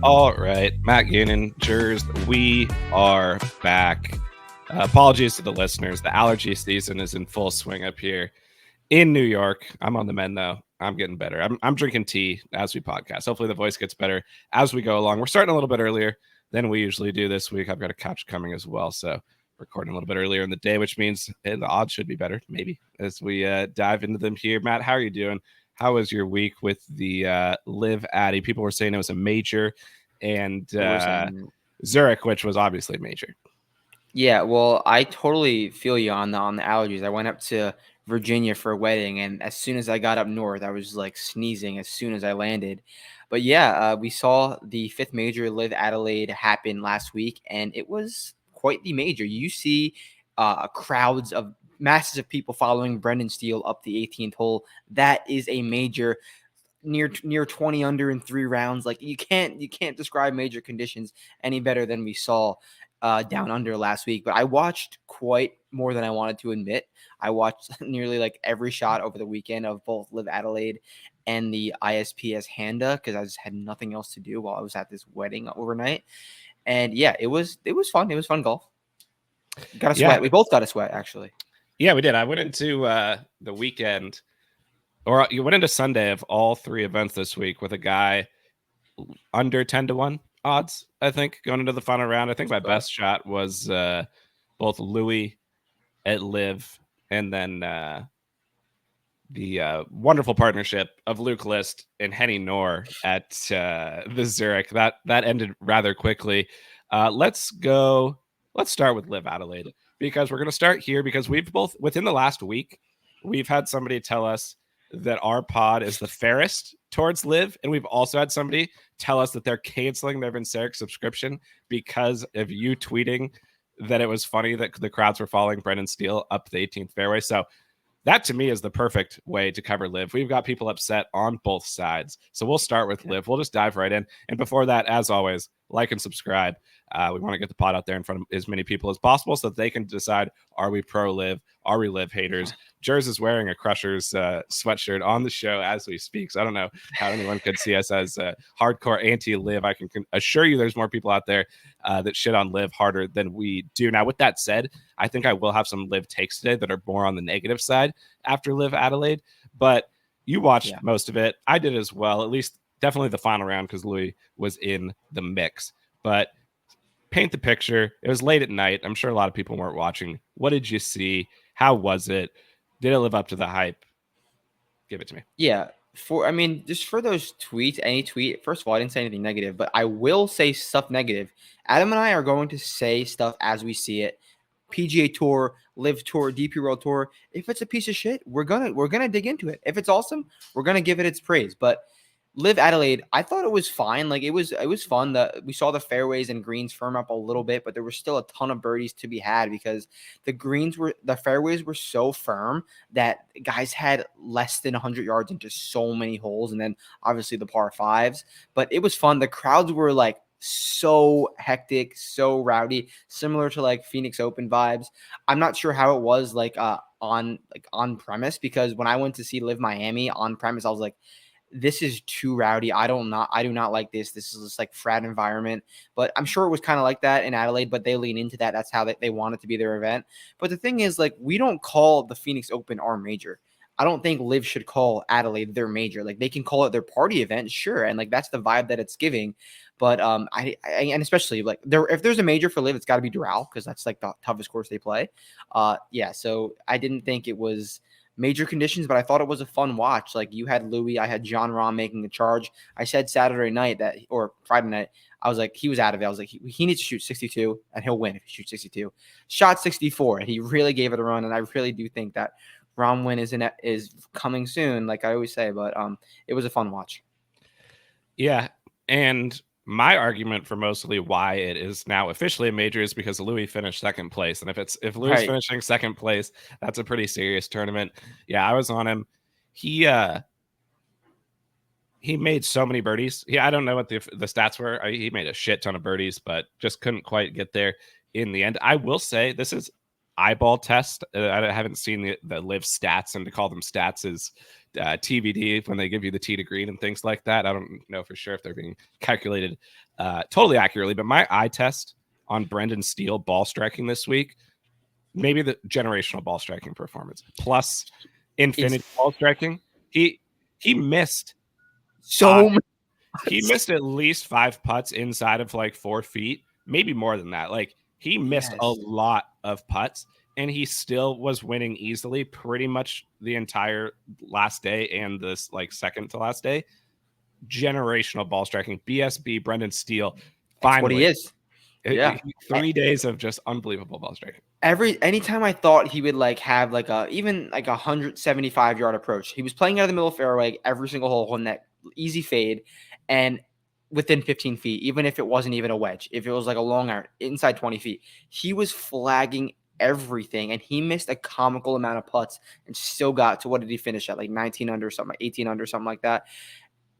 All right, Matt Gannon, Jers, we are back. Apologies to the listeners. The allergy season is in full swing up here in New York. I'm on the mend though. I'm getting better. I'm drinking tea as we podcast. Hopefully the voice gets better as we go along. We're starting a little bit earlier than we usually do this week. I've got a couch coming as well, so recording a little bit earlier in the day, which means the odds should be better, maybe, as we dive into them here. Matt, how are you doing? How was your week with the LIV Addy? People were saying it was a major, and Zurich, which was obviously major. Yeah, well, I totally feel you on the allergies. I went up to Virginia for a wedding, and as soon as I got up north, I was like sneezing as soon as I landed. But yeah, we saw the fifth major LIV Adelaide happen last week, and it was quite the major. You see crowds of masses of people following Brendan Steele up the 18th hole. That is a major. Near 20 under in 3 rounds. Like you can't describe major conditions any better than we saw down under last week. But I watched quite more than I wanted to admit. I watched nearly like every shot over the weekend of both LIV Adelaide and the ISPS Handa because I just had nothing else to do while I was at this wedding overnight. And yeah, it was fun. It was fun golf. Got a sweat. We both got a sweat actually. Yeah, we did. I went into the weekend, or you went into Sunday of all 3 events this week with a guy under 10-1 odds, I think, going into the final round. I think my best shot was both Louis at LIV and then the wonderful partnership of Luke List and Henny Noor at the Zurich. That ended rather quickly. Let's start with LIV Adelaide, because we're going to start here because we've both, within the last week, we've had somebody tell us that our pod is the fairest towards LIV, and we've also had somebody tell us that they're canceling their Vinceric subscription because of you tweeting that it was funny that the crowds were following Brendan Steele up the 18th fairway. So that to me is the perfect way to cover LIV. We've got people upset on both sides. So we'll start with LIV. We'll just dive right in. And before that, as always, like and subscribe. We want to get the pod out there in front of as many people as possible so that they can decide, are we pro LIV? Are we LIV haters? Jers is wearing a Crushers sweatshirt on the show as we speak. So I don't know how anyone could see us as hardcore anti-LIV. I can assure you there's more people out there that shit on LIV harder than we do. Now, with that said, I think I will have some LIV takes today that are more on the negative side after LIV Adelaide. But you watched most of it. I did as well, at least definitely the final round because Louis was in the mix. But paint the picture. It was late at night. I'm sure a lot of people weren't watching. What did you see? How was it? Did it live up to the hype? Give it to me. Yeah. Just for those tweets, any tweet, first of all, I didn't say anything negative, but I will say stuff negative. Adam and I are going to say stuff as we see it. PGA Tour, LIV Tour, DP World Tour. If it's a piece of shit, we're gonna dig into it. If it's awesome, we're gonna give it its praise. But LIV Adelaide, I thought it was fine. Like it was fun. We saw the fairways and greens firm up a little bit, but there was still a ton of birdies to be had because the fairways were so firm that guys had less than 100 yards into so many holes, and then obviously the par fives. But it was fun. The crowds were like so hectic, so rowdy, similar to like Phoenix Open vibes. I'm not sure how it was on premise, because when I went to see LIV Miami on premise, I was like, this is too rowdy. I do not like this. This is just like frat environment. But I'm sure it was kind of like that in Adelaide, but they lean into that. That's how they want it to be their event. But the thing is, like, we don't call the Phoenix Open our major. I don't think LIV should call Adelaide their major. Like, they can call it their party event, sure, and like that's the vibe that it's giving. But and especially like if there's a major for LIV, it's got to be Doral because that's like the toughest course they play. So I didn't think it was major conditions, but I thought it was a fun watch. Like you had Louis, I had John Rahm making a charge. I said Saturday night or Friday night, I was like, he was out of it. I was like, he needs to shoot 62 and he'll win if he shoots 62. Shot 64 and he really gave it a run. And I really do think that Rahm win is coming soon, like I always say. But it was a fun watch. Yeah, and my argument for mostly why it is now officially a major is because Louis finished second place. And if Louis finishing second place, that's a pretty serious tournament. Yeah, I was on him. He made so many birdies. I don't know what the stats were. He made a shit ton of birdies, but just couldn't quite get there in the end. I will say this is eyeball test. I haven't seen the LIV stats, and to call them stats is TBD when they give you the tee to green and things like that. I don't know for sure if they're being calculated totally accurately, but my eye test on Brendan Steele ball striking this week, maybe the generational ball striking performance plus infinity ball striking. He missed So he missed at least 5 putts inside of like 4 feet, maybe more than that. Like he missed a lot of putts, and he still was winning easily pretty much the entire last day and this like second to last day. Generational ball striking, BSB, Brendan Steele. That's what he is. Yeah. 3 days of just unbelievable ball striking. Anytime I thought he would like have like a even like 175-yard approach, he was playing out of the middle of fairway every single hole on that easy fade, and within 15 feet, even if it wasn't even a wedge, if it was like a long iron inside 20 feet, he was flagging everything, and he missed a comical amount of putts and still got to, what did he finish at, like 19 under something, 18 under something like that.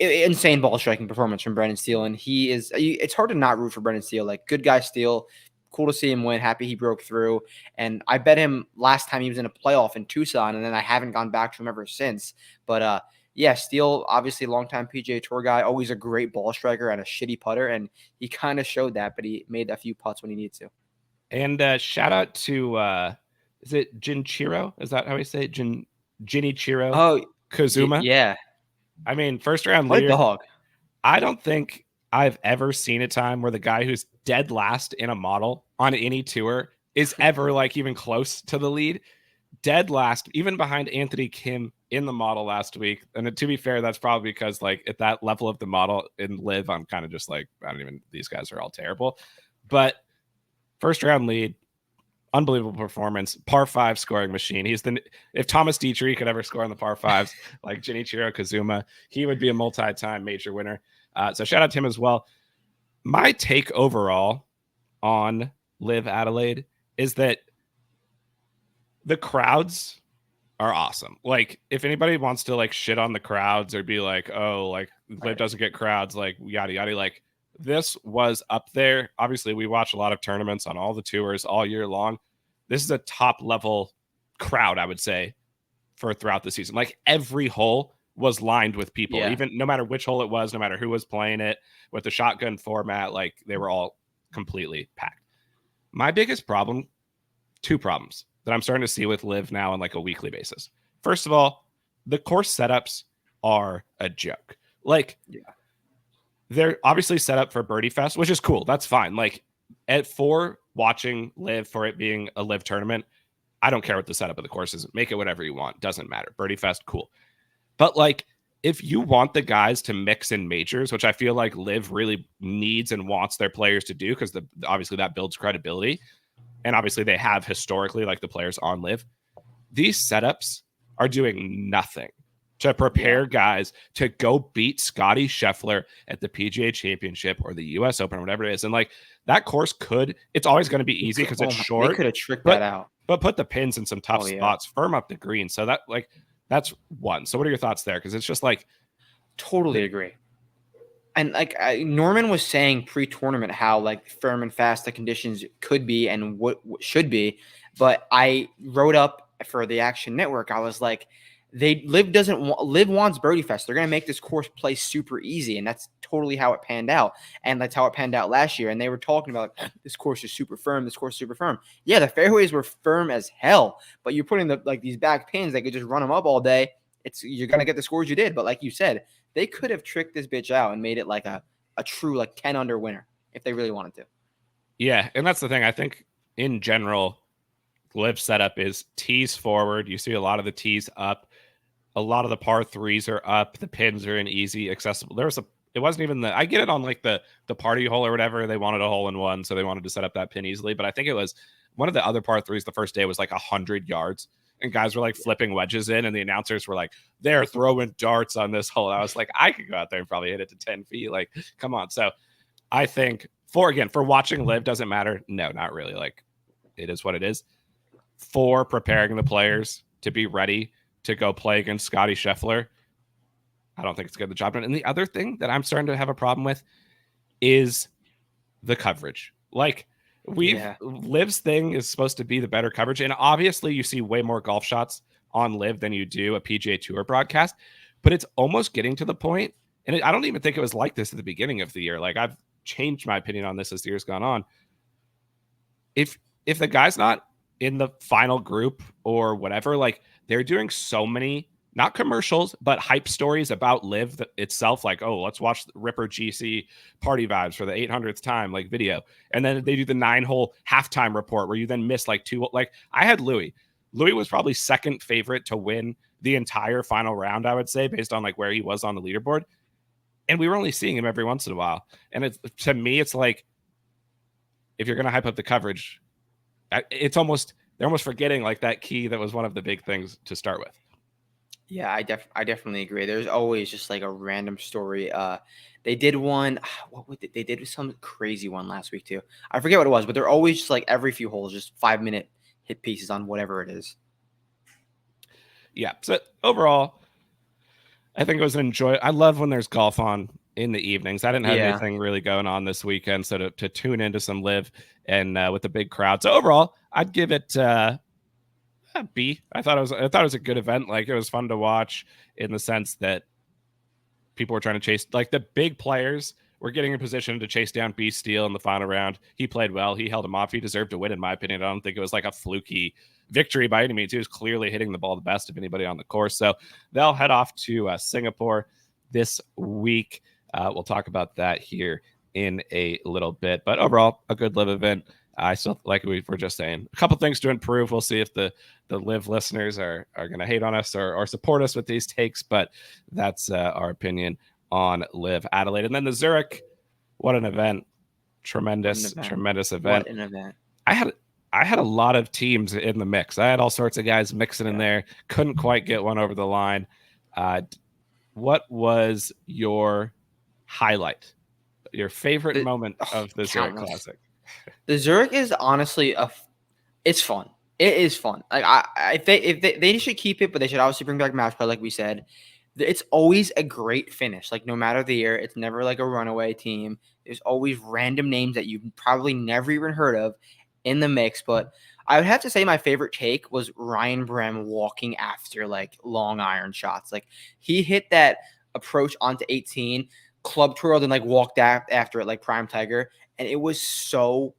Insane ball striking performance from Brendan Steele, and it's hard to not root for Brendan Steele. Like, good guy Steele, cool to see him win, happy he broke through, and I bet him last time he was in a playoff in Tucson, and then I haven't gone back to him ever since. But yeah, Steele, obviously longtime PGA Tour guy, always a great ball striker and a shitty putter, and he kind of showed that, but he made a few putts when he needed to. And shout out to is it Jinchiro? Is that how we say it? Jinichiro Kazuma? Yeah. I mean, first round leader. leader. Dog. I don't think I've ever seen a time where the guy who's dead last in a model on any tour is ever like even close to the lead. Dead last, even behind Anthony Kim in the model last week. And to be fair, that's probably because like at that level of the model in LIV, I'm kind of just like, these guys are all terrible. But first round lead, unbelievable performance, par 5 scoring machine. If Thomas Detry could ever score on the par 5s like Jinichiro Kazuma, he would be a multi-time major winner. So shout out to him as well. My take overall on LIV Adelaide is that the crowds are awesome. Like, if anybody wants to like shit on the crowds or be like, oh, like LIV doesn't get crowds, like yada yada, like this was up there. Obviously, we watch a lot of tournaments on all the tours all year long. This is a top level crowd, I would say, for throughout the season. Like every hole was lined with people, even no matter which hole it was, no matter who was playing it, with the shotgun format, like they were all completely packed. My biggest problem, 2 problems that I'm starting to see with LIV now on like a weekly basis. First of all, the course setups are a joke. Like, they're obviously set up for Birdie Fest, which is cool. That's fine. Like, for watching LIV, for it being a LIV tournament, I don't care what the setup of the course is. Make it whatever you want. Doesn't matter. Birdie Fest, cool. But like, if you want the guys to mix in majors, which I feel like LIV really needs and wants their players to do, because obviously that builds credibility, and obviously they have historically, like the players on LIV, these setups are doing nothing to prepare guys to go beat Scotty Scheffler at the PGA Championship or the US Open or whatever it is. And like, that course it's always going to be easy because it's short. They could have tricked that out. But put the pins in some tough spots, firm up the green. So that's one. So what are your thoughts there? Because it's just like, totally agree. And like Norman was saying pre-tournament how like firm and fast the conditions could be and what should be. But I wrote up for the Action Network, I was like, LIV wants Birdie Fest. They're going to make this course play super easy, and that's totally how it panned out. And that's how it panned out last year. And they were talking about like, this course is super firm. This course is super firm. Yeah, the fairways were firm as hell, but you're putting these back pins. They could just run them up all day. You're going to get the scores you did. But like you said, they could have tricked this bitch out and made it like a true like 10 under winner if they really wanted to. Yeah, and that's the thing. I think in general, LIV setup is tees forward. You see a lot of the tees up. A lot of the par 3s are up. The pins are in easy, accessible. It wasn't even I get it on like the party hole or whatever. They wanted a hole in one, so they wanted to set up that pin easily. But I think it was one of the other par 3s the first day was like 100 yards. And guys were like flipping wedges in, and the announcers were like, they're throwing darts on this hole. And I was like, I could go out there and probably hit it to 10 feet. Like, come on. So I think for watching LIV doesn't matter. No, not really. Like, it is what it is. For preparing the players to be ready to go play against Scotty Scheffler, I don't think it's getting the job done. And the other thing that I'm starting to have a problem with is the coverage. Like, LIV's thing is supposed to be the better coverage. And obviously you see way more golf shots on LIV than you do a PGA Tour broadcast, but it's almost getting to the point, and I don't even think it was like this at the beginning of the year. Like, I've changed my opinion on this as the year's gone on. If the guy's not in the final group or whatever, like, they're doing so many, not commercials, but hype stories about LIV itself. Like, oh, let's watch Ripper GC party vibes for the 800th time, like video. And then they do the 9-hole halftime report where you then miss like two. Like, I had Louis. Louis was probably second favorite to win the entire final round, I would say, based on like where he was on the leaderboard. And we were only seeing him every once in a while. And to me, it's like, if you're going to hype up the coverage, they're almost forgetting like that key that was one of the big things to start with. Yeah, I definitely agree. There's always just like a random story. They did one. They did some crazy one last week too. I forget what it was, but they're always just like every few holes, just 5-minute hit pieces on whatever it is. Yeah. So overall, I think it was an enjoy. I love when there's golf on in the evenings. I didn't have anything really going on this weekend, so to tune into some LIV and with a big crowd. So overall, I'd give it a B. I thought it was a good event. Like, it was fun to watch in the sense that people were trying to chase, like, the big players were getting in position to chase down B Steele in the final round. He played well. He held him off. He deserved to win, in my opinion. I don't think it was like a fluky victory by any means. He was clearly hitting the ball the best of anybody on the course. So they'll head off to Singapore this week. We'll talk about that here in a little bit. But overall, a good LIV event. I still, like we were just saying, a couple things to improve. We'll see if the LIV listeners are going to hate on us or support us with these takes, but that's our opinion on LIV Adelaide. And then the Zurich, what an event. Tremendous event. What an event. I had a lot of teams in the mix. I had all sorts of guys mixing in there. Couldn't quite get one over the line. What was your highlight? Your favorite moment of the Zurich Classic? The Zurich is honestly it's fun. It is fun. Like, if they should keep it, but they should obviously bring back match play, like we said. It's always a great finish. Like, no matter the year, it's never like a runaway team. There's always random names that you've probably never even heard of in the mix. But I would have to say my favorite take was Ryan Brehm walking after like long iron shots. Like, he hit that approach onto 18, club twirled, and like walked after it like Prime Tiger. And it was so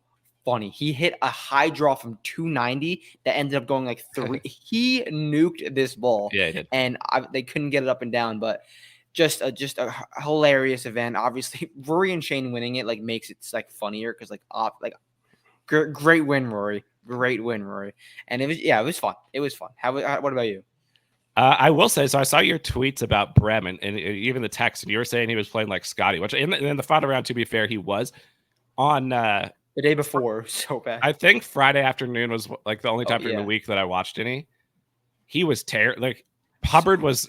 funny. He hit a high draw from 290 that ended up going like 3. He nuked this ball. Yeah, he did. And they couldn't get it up and down. But just a hilarious event. Obviously, Rory and Shane winning it like makes it like funnier because great win, Rory. Great win, Rory. And it was fun. It was fun. What about you? I will say, so I saw your tweets about Brehm and even the text, and you were saying he was playing like Scotty, which in the final round, to be fair, he was on the day before. So bad. I think Friday afternoon was like the only time during the week that I watched any. He was like Hubbard was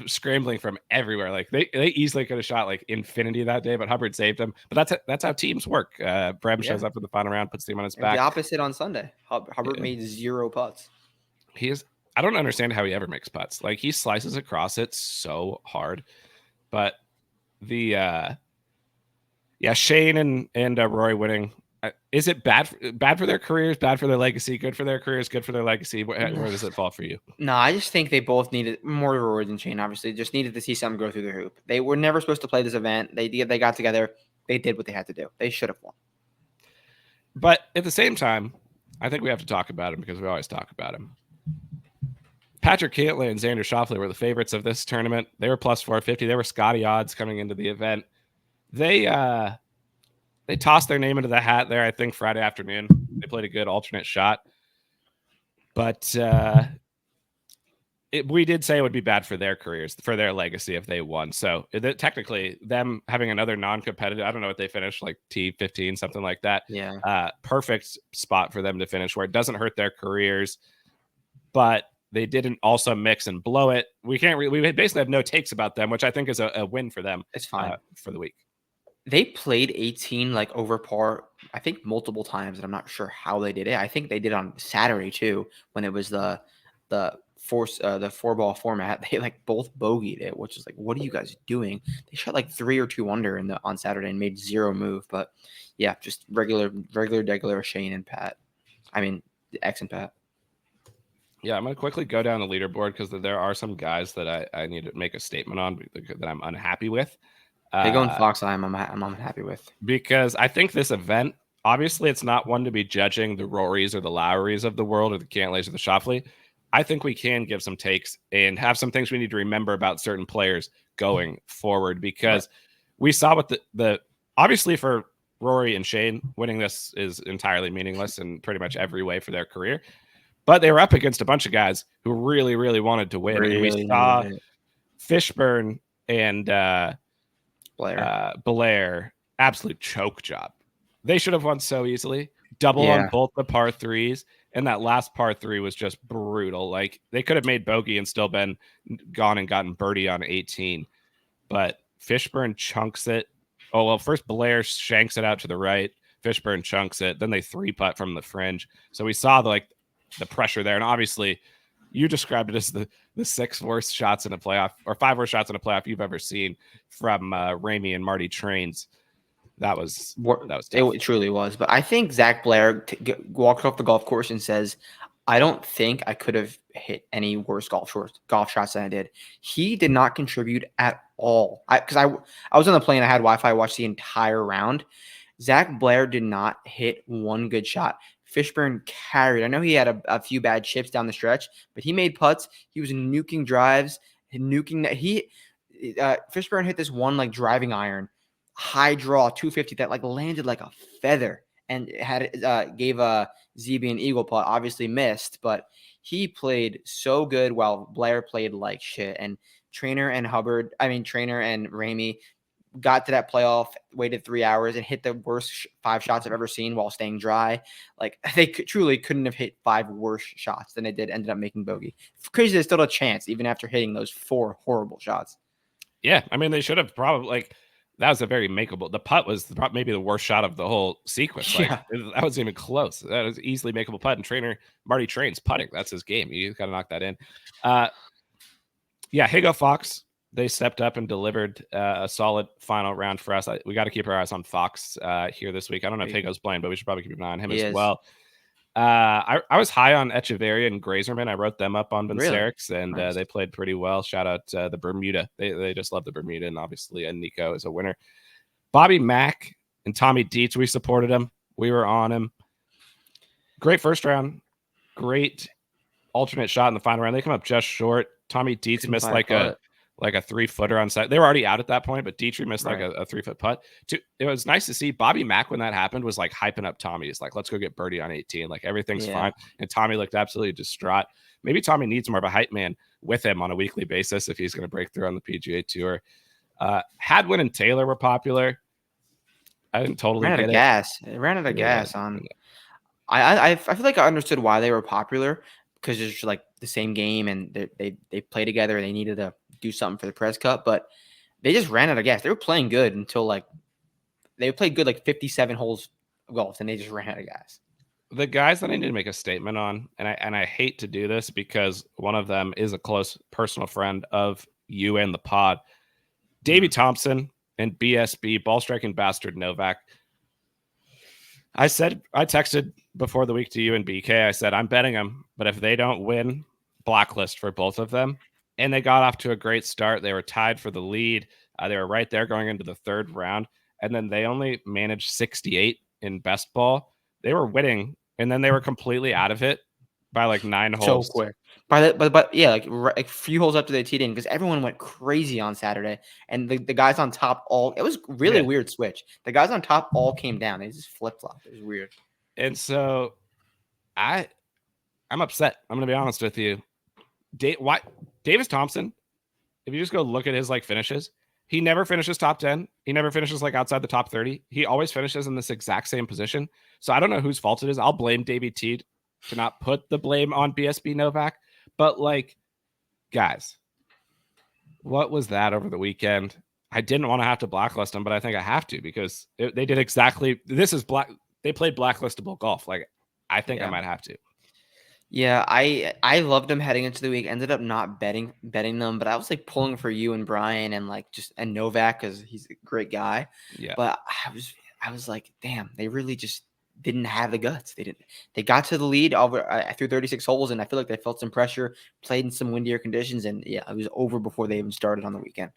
scrambling from everywhere. Like they easily could have shot like infinity that day, but Hubbard saved him. But that's how teams work. Brehm shows up in the final round, puts the team on his back. The opposite on Sunday. Hubbard made 0 putts. I don't understand how he ever makes putts. Like, he slices across it so hard. But Shane and Rory winning. Is it bad for their careers, bad for their legacy, good for their careers, good for their legacy? Where does it fall for you? No, I just think they both needed more Rory than Shane. Obviously, just needed to see something go through the hoop. They were never supposed to play this event. They got together. They did what they had to do. They should have won. But at the same time, I think we have to talk about him because we always talk about him. Patrick Cantlay and Xander Schauffele were the favorites of this tournament. They were plus 450. They were Scotty odds coming into the event. They tossed their name into the hat there, I think, Friday afternoon. They played a good alternate shot. But we did say it would be bad for their careers, for their legacy if they won. So technically, them having another non-competitive, I don't know what they finished, like T15, something like that. Yeah. Perfect spot for them to finish where it doesn't hurt their careers. But they didn't also mix and blow it. We basically have no takes about them, which I think is a win for them. It's fine for the week. They played 18 like over par, I think multiple times, and I'm not sure how they did it. I think they did on Saturday too, when it was the 4-ball format. They like both bogeyed it, which is like, what are you guys doing? They shot like 3 or 2 under on Saturday and made 0 move. But yeah, just regular Shane and Pat. I mean, X and Pat. Yeah, I'm gonna quickly go down the leaderboard because there are some guys that I need to make a statement on that I'm unhappy with. Higo and Fox, I'm happy with. Because I think this event, obviously, it's not one to be judging the Rorys or the Lowrys of the world or the Cantlays or the Schauffele. I think we can give some takes and have some things we need to remember about certain players going forward because we saw what the obviously for Rory and Shane, winning this is entirely meaningless in pretty much every way for their career. But they were up against a bunch of guys who really, really wanted to win. And we saw Fishburne and Blair, absolute choke job. They should have won so easily. Double on both the par threes, and that last par three was just brutal. Like they could have made bogey and still been gone and gotten birdie on 18, but Fishburne chunks it. Oh well, first Blair shanks it out to the right. Fishburne chunks it. Then they 3-putt from the fringe. So we saw the pressure there, and obviously, you described it as the 6 worst shots in a playoff or 5 worst shots in a playoff you've ever seen from Ramey and Marty Trains. That was tough. It truly was. But I think Zach Blair walks off the golf course and says, I don't think I could have hit any worse golf shots than I did. He did not contribute at all. Because I was on the plane. I had Wi-Fi. Watched the entire round. Zach Blair did not hit one good shot. Fishburne carried. I know he had a few bad chips down the stretch, but he made putts. He was nuking drives, nuking that. Fishburne hit this one like driving iron, high draw 250 that like landed like a feather and gave ZB an eagle putt. Obviously missed, but he played so good while Blair played like shit. And Trainer and Ramey got to that playoff, waited 3 hours, and hit the worst 5 shots I've ever seen while staying dry. Like they truly couldn't have hit 5 worse shots than they did. Ended up making bogey. Crazy, there's still a chance even after hitting those 4 horrible shots. Yeah, I mean they should have probably that was a very makeable. The putt was maybe the worst shot of the whole sequence. Like that wasn't even close. That was easily makeable putt. And Trainer Marty Trains putting. That's his game. You got to knock that in. Yeah, Higo Fox. They stepped up and delivered a solid final round for us. We got to keep our eyes on Fox here this week. I don't know if Higo's playing, but we should probably keep an eye on him as well. I was high on Echeverria and Grazerman. I wrote them up on Vincerix, and nice. They played pretty well. Shout out the Bermuda. They just love the Bermuda, and obviously Nico is a winner. Bobby Mack and Tommy Dietz, we supported him. We were on him. Great first round. Great alternate shot in the final round. They come up just short. Tommy Dietz missed like a 3-footer on side. They were already out at that point, but Detry missed like a 3-foot putt. It was nice to see Bobby Mack when that happened was like hyping up Tommy. He's like, let's go get birdie on 18. Like everything's fine. And Tommy looked absolutely distraught. Maybe Tommy needs more of a hype man with him on a weekly basis if he's going to break through on the PGA Tour. Hadwin and Taylor were popular. I didn't totally get it. It ran out of gas on. I feel like I understood why they were popular because it's like the same game and they play together. They needed to do something for the Press Cup, but they just ran out of gas. They were playing good until they played good 57 holes of golf, and they just ran out of gas. The guys that I need to make a statement on, and I hate to do this because one of them is a close personal friend of you and the pod, Davey Thompson and BSB, ball striking bastard Novak. I texted before the week to you and BK. I said, I'm betting them, but if they don't win, blacklist for both of them. And they got off to a great start. They were tied for the lead. They were right there going into the 3rd round. And then they only managed 68 in best ball. They were winning, and then they were completely out of it by 9 holes. So quick. But yeah, a few holes after they teed in, because everyone went crazy on Saturday. And the guys on top it was really weird switch. The guys on top all came down. They just flip-flopped. It was weird. And so I'm upset. I'm going to be honest with you. Davis Thompson, if you just go look at his finishes, he never finishes top 10. He never finishes outside the top 30. He always finishes in this exact same position. So I don't know whose fault it is. I'll blame Davey T to not put the blame on BSB Novak. But guys, what was that over the weekend? I didn't want to have to blacklist them, but I think I have to because they did exactly. They played blacklistable golf. I think I might have to. Yeah, I loved them heading into the week. Ended up not betting them, but I was pulling for you and Brian and Novak because he's a great guy. Yeah. But I was like, damn, they really just didn't have the guts. They got to the lead over through 36 holes, and I feel like they felt some pressure, played in some windier conditions, and yeah, it was over before they even started on the weekend.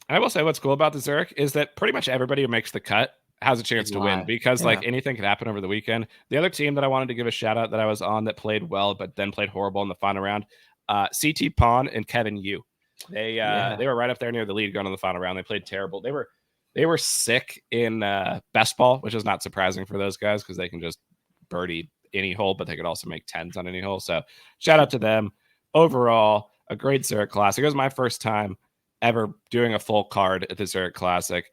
I will say what's cool about the Zurich is that pretty much everybody who makes the cut has a chance to win because like anything could happen over the weekend. The other team that I wanted to give a shout out that I was on that played well but then played horrible in the final round, CT Pon and Kevin Yu. They were right up there near the lead going on the final round. They played terrible. They were sick in best ball, which is not surprising for those guys because they can just birdie any hole, but they could also make tens on any hole. So shout out to them. Overall, a great Zurich Classic. It was my first time ever doing a full card at the Zurich Classic.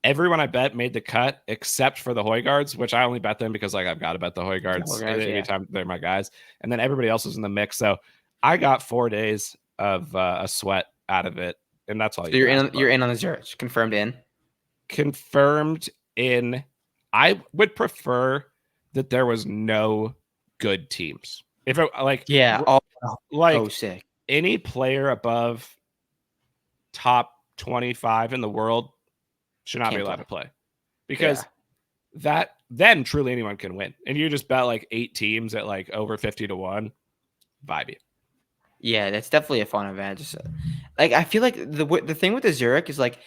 Everyone I bet made the cut except for the Højgaards, which I only bet them because like I've got to bet the Højgaards anytime they're my guys. And then everybody else was in the mix. So I got 4 days of a sweat out of it. And that's all. So you're in on the Zurich. Confirmed in. Confirmed in. I would prefer that there was no good teams. If it like sick. Any player above top 25 in the world should not be allowed to play because then truly anyone can win. And you just bet like 8 teams at like over 50-1. Vibey. Yeah, that's definitely a fun event. Just like I feel like the thing with the Zurich is like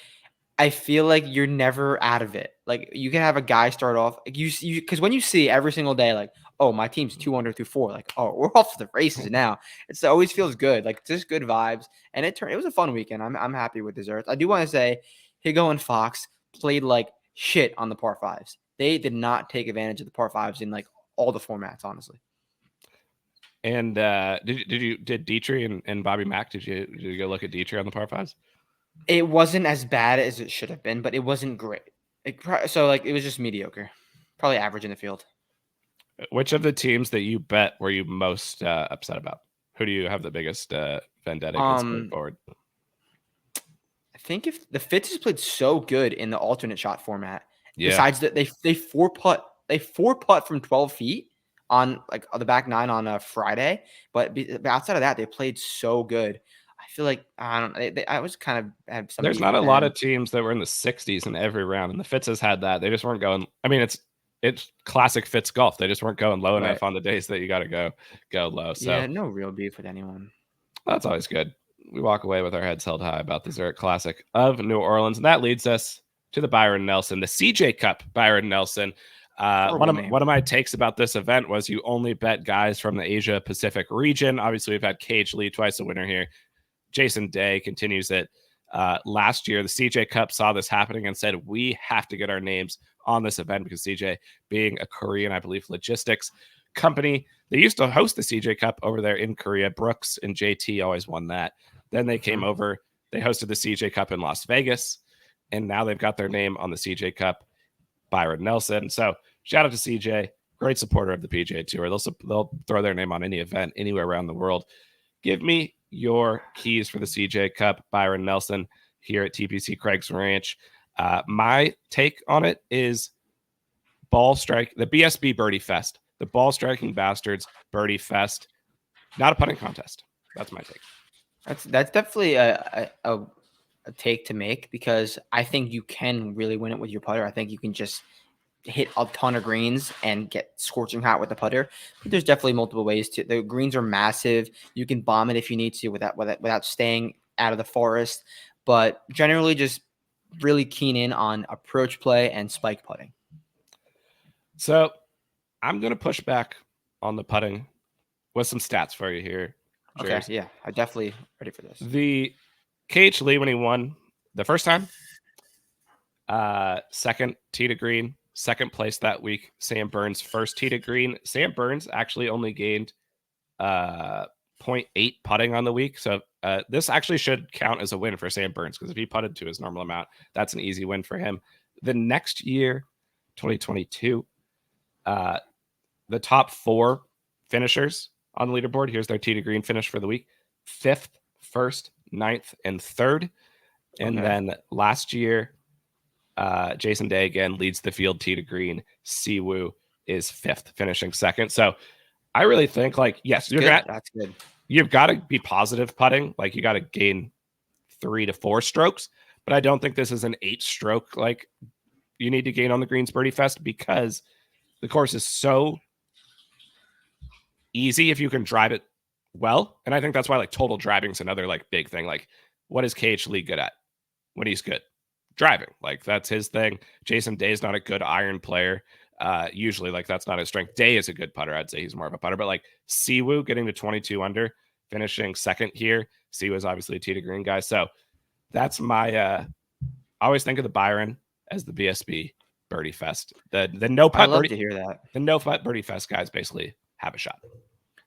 I feel like you're never out of it. Like you can have a guy start off like you because when you see every single day like, oh, my team's 2 under through 4, like, oh, we're off to the races now. It always feels good, like just good vibes. And it was a fun weekend. I'm happy with the Zurich. I do want to say Higo and Fox played like shit on the par 5s. They did not take advantage of the par 5s in like all the formats, honestly. And did Detry and Bobby Mack? Did you go look at Detry on the par 5s? It wasn't as bad as it should have been, but it wasn't great. So like it was just mediocre, probably average in the field. Which of the teams that you bet were you most upset about? Who do you have the biggest vendetta against going forward? I think if the Fitz has played so good in the alternate shot format, besides that they 4-putt from 12 feet on like the back 9 on a Friday, but outside of that, they played so good. I feel like I was kind of had some. There's not a lot of teams that were in the 60s in every round, and the Fitz has had that. They just weren't going. I mean, it's classic Fitz golf. They just weren't going low enough on the days that you got to go low. So yeah, no real beef with anyone. That's always good. We walk away with our heads held high about the Zurich Classic of New Orleans, and that leads us to the Byron Nelson, the CJ Cup. Byron Nelson. One of my takes about this event was you only bet guys from the Asia Pacific region. Obviously, we've had Cage Lee, twice a winner here. Jason Day continues it. Last year, the CJ Cup saw this happening and said, we have to get our names on this event because CJ, being a Korean, I believe, logistics company, they used to host the CJ Cup over there in Korea. Brooks and JT always won that. Then they came over, they hosted the CJ Cup in Las Vegas, and now they've got their name on the CJ Cup, Byron Nelson. So shout out to CJ, great supporter of the PGA Tour. They'll throw their name on any event anywhere around the world. Give me your keys for the CJ Cup, Byron Nelson, here at TPC Craig's Ranch. My take on it is ball strike, the BSB Birdie Fest, the ball striking bastards Birdie Fest, not a putting contest. That's my take. That's definitely a take to make because I think you can really win it with your putter. I think you can just hit a ton of greens and get scorching hot with the putter. But there's definitely multiple ways to. The greens are massive. You can bomb it if you need to without staying out of the forest. But generally, just really keen in on approach play and spike putting. So I'm going to push back on the putting with some stats for you here. Okay, yeah, I'm definitely ready for this. The KH Lee, when he won the first time, second tee to green, second place that week. Sam Burns, first tee to green. Sam Burns actually only gained 0.8 putting on the week. So this actually should count as a win for Sam Burns because if he putted to his normal amount, that's an easy win for him. The next year, 2022, the top 4 finishers on the leaderboard, here's their tee to green finish for the week: 5th, 1st, 9th, and 3rd. And then last year, Jason Day again leads the field tee to green. Siwoo is 5th, finishing 2nd. So I really think, like, yes, that's good. You've got to be positive putting. Like, you got to gain 3 to 4 strokes. But I don't think this is an 8-stroke like you need to gain on the Greens Birdie Fest because The course is so easy if you can drive it well. And I think that's why like total driving is another like big thing. Like, what is KH Lee good at when he's good? Driving. Like, that's his thing. Jason Day is not a good iron player. Usually, like, that's not his strength. Day is a good putter. I'd say he's more of a putter. But like Siwoo getting to 22 under, finishing second here. Siwoo is obviously a tee to green guy. So that's my I always think of the Byron as the BSB birdie fest. The no putt I love birdie, to hear that. the no putt birdie fest guys basically have a shot.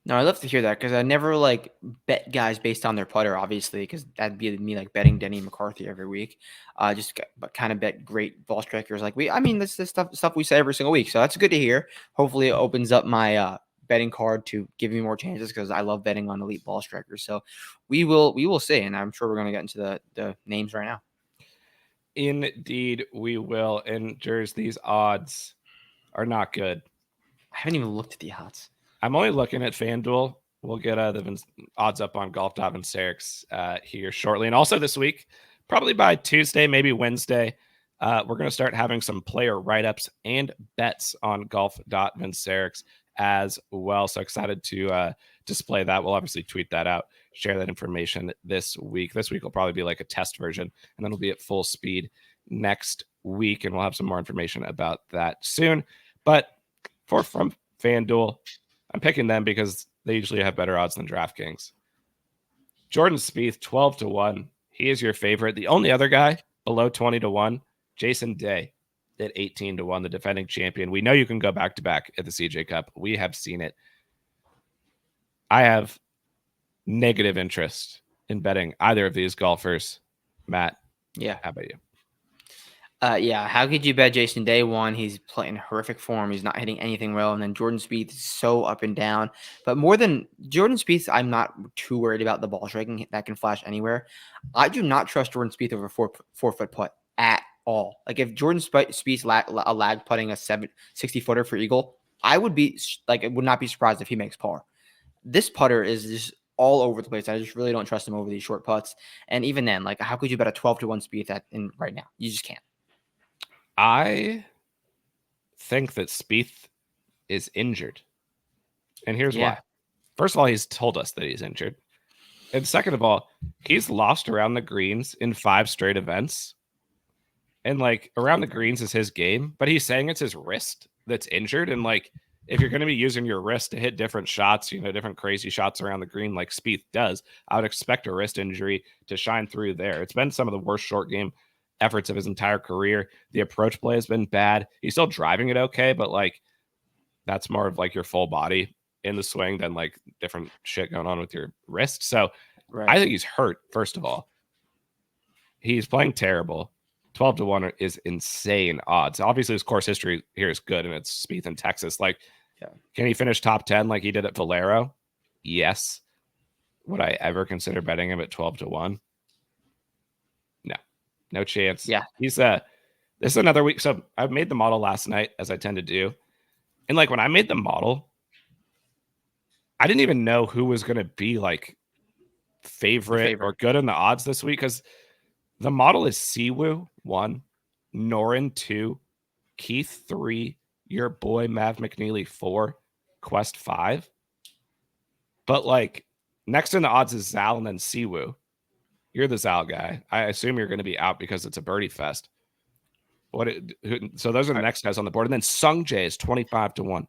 No, I love to hear that because I never like bet guys based on their putter, obviously, because that'd be me like betting Denny McCarthy every week. But kind of bet great ball strikers like we. I mean, this stuff we say every single week, so that's good to hear. Hopefully, it opens up my betting card to give me more chances because I love betting on elite ball strikers. So we will see, and I'm sure we're gonna get into the names right now. Indeed, we will. And Jers, these odds are not good. I haven't even looked at the odds. I'm only looking at FanDuel. We'll get the odds up on golf.vincerix here shortly. And also this week, probably by Tuesday, maybe Wednesday, we're going to start having some player write-ups and bets on golf.vincerix as well. So excited to display that. We'll obviously tweet that out, share that information this week. This week will probably be like a test version, and then it'll be at full speed next week, and we'll have some more information about that soon. But from FanDuel, I'm picking them because they usually have better odds than DraftKings. Jordan Spieth, 12-1. He is your favorite. The only other guy below 20-1, Jason Day at 18-1, the defending champion. We know you can go back-to-back at the CJ Cup. We have seen it. I have negative interest in betting either of these golfers. Matt, Yeah. how about you? Yeah, how could you bet Jason Day? One, he's playing horrific form. He's not hitting anything well. And then Jordan Spieth is so up and down. But more than Jordan Spieth, I'm not too worried about the ball striking that can flash anywhere. I do not trust Jordan Spieth over 4-foot putt at all. Like if Jordan Spieth's lag putting a 60-footer for eagle, I would be like, I would not be surprised if he makes par. This putter is just all over the place. I just really don't trust him over these short putts. And even then, like, how could you bet a 12-1 Spieth right now? You just can't. I think that Spieth is injured. And here's why. First of all, he's told us that he's injured. And second of all, he's lost around the greens in 5 straight events. And like around the greens is his game, but he's saying it's his wrist that's injured. And like, if you're going to be using your wrist to hit different shots, different crazy shots around the green like Spieth does, I would expect a wrist injury to shine through there. It's been some of the worst short game efforts of his entire career. The approach play has been bad. He's still driving it okay, but like that's more of like your full body in the swing than like different shit going on with your wrist. So Right. I think he's hurt, first of all. He's playing terrible. 12-1 is insane odds. Obviously, his course history here is good, and it's Spieth in Texas. Like, Can he finish top 10 like he did at Valero? Yes. Would I ever consider betting him at 12-1? No chance. Yeah. He's this is another week. So I made the model last night, as I tend to do. And like when I made the model, I didn't even know who was going to be like favorite or good in the odds this week because the model is Siwoo 1, Noren 2, Keith 3, your boy Mav McNeely 4, Kuest 5. But like next in the odds is Zal and then Siwoo. You're the Zal guy. I assume you're going to be out because it's a birdie fest. So those are the next guys on the board. And then Sungjae is 25-1.